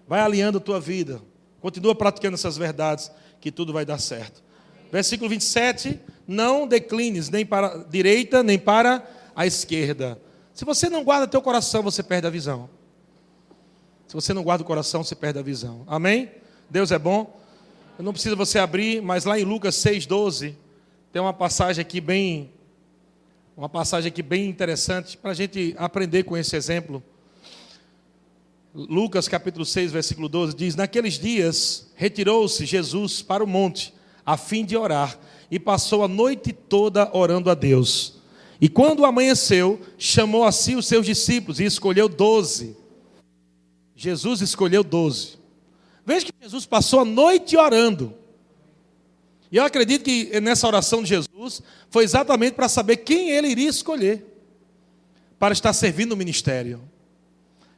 Vai alinhando a tua vida. Continua praticando essas verdades, que tudo vai dar certo. Versículo 27. Não declines nem para a direita, nem para a esquerda. Se você não guarda teu coração, você perde a visão. Se você não guarda o coração, você perde a visão. Amém? Deus é bom. Eu não preciso você abrir, mas lá em Lucas 6,12, tem uma passagem aqui bem interessante para a gente aprender com esse exemplo. Lucas capítulo 6, versículo 12 diz, naqueles dias retirou-se Jesus para o monte, a fim de orar, e passou a noite toda orando a Deus. E quando amanheceu, chamou a si os seus discípulos e escolheu 12. Jesus escolheu 12. Veja que Jesus passou a noite orando. E eu acredito que nessa oração de Jesus foi exatamente para saber quem ele iria escolher para estar servindo o ministério.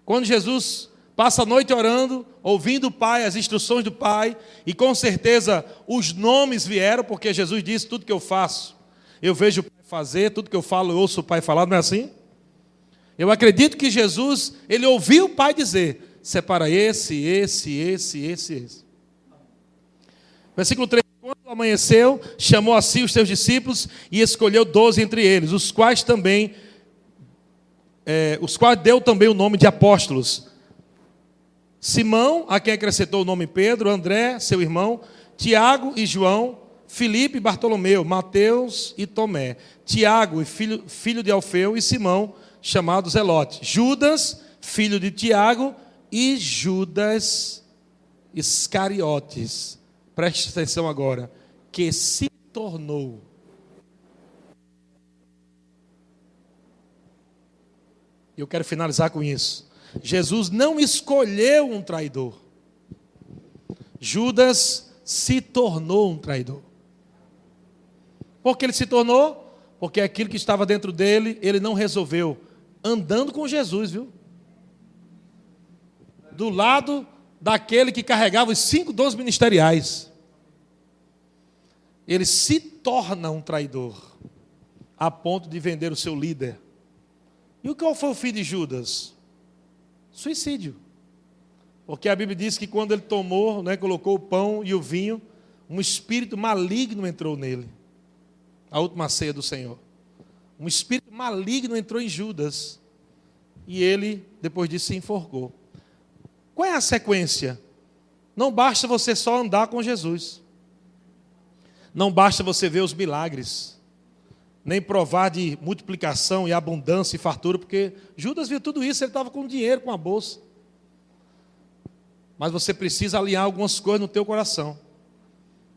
Quando Jesus passa a noite orando, ouvindo o Pai, as instruções do Pai, e com certeza os nomes vieram, porque Jesus disse, tudo que eu faço, eu vejo o Pai fazer, tudo que eu falo, eu ouço o Pai falar, não é assim? Eu acredito que Jesus, ele ouviu o Pai dizer, separa esse. Versículo 3, quando amanheceu, chamou a si os seus discípulos e escolheu 12 entre eles, os quais deu também o nome de apóstolos. Simão, a quem acrescentou o nome Pedro, André, seu irmão, Tiago e João, Filipe e Bartolomeu, Mateus e Tomé, Tiago, filho de Alfeu, e Simão, chamado Zelote, Judas, filho de Tiago, e Judas Iscariotes. Preste atenção agora, que se tornou. Eu quero finalizar com isso. Jesus não escolheu um traidor. Judas se tornou um traidor. Por que ele se tornou? Porque aquilo que estava dentro dele, ele não resolveu. Andando com Jesus, viu? Do lado daquele que carregava os 5 dons ministeriais. Ele se torna um traidor, a ponto de vender o seu líder. E qual foi o fim de Judas? Suicídio. Porque a Bíblia diz que quando ele tomou, colocou o pão e o vinho, um espírito maligno entrou nele. A última ceia do Senhor. Um espírito maligno entrou em Judas. E ele, depois disso, se enforcou. Qual é a sequência? Não basta você só andar com Jesus. Não basta você ver os milagres. Nem provar de multiplicação e abundância e fartura, porque Judas viu tudo isso, ele estava com dinheiro, com a bolsa. Mas você precisa alinhar algumas coisas no teu coração.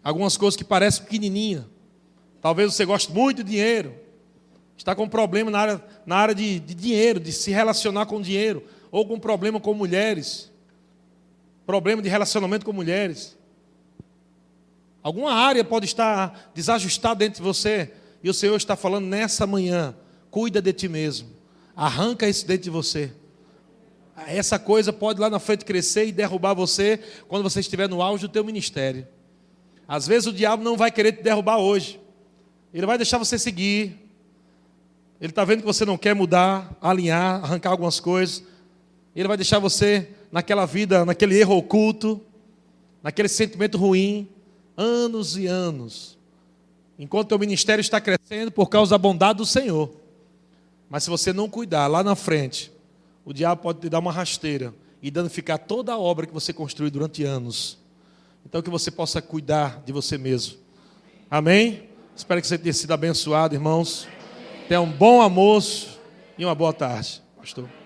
Algumas coisas que parecem pequenininhas. Talvez você goste muito de dinheiro. Está com problema na área de dinheiro, de se relacionar com dinheiro. Ou com problema com mulheres. Problema de relacionamento com mulheres. Alguma área pode estar desajustada dentro de você. E o Senhor está falando nessa manhã. Cuida de ti mesmo. Arranca isso dentro de você. Essa coisa pode lá na frente crescer e derrubar você quando você estiver no auge do teu ministério. Às vezes o diabo não vai querer te derrubar hoje. Ele vai deixar você seguir. Ele está vendo que você não quer mudar, alinhar, arrancar algumas coisas. Ele vai deixar você naquela vida, naquele erro oculto, naquele sentimento ruim, anos e anos. Enquanto o teu ministério está crescendo por causa da bondade do Senhor. Mas se você não cuidar, lá na frente, o diabo pode te dar uma rasteira e danificar toda a obra que você construiu durante anos. Então que você possa cuidar de você mesmo. Amém? Espero que você tenha sido abençoado, irmãos. Tenha um bom almoço e uma boa tarde, pastor.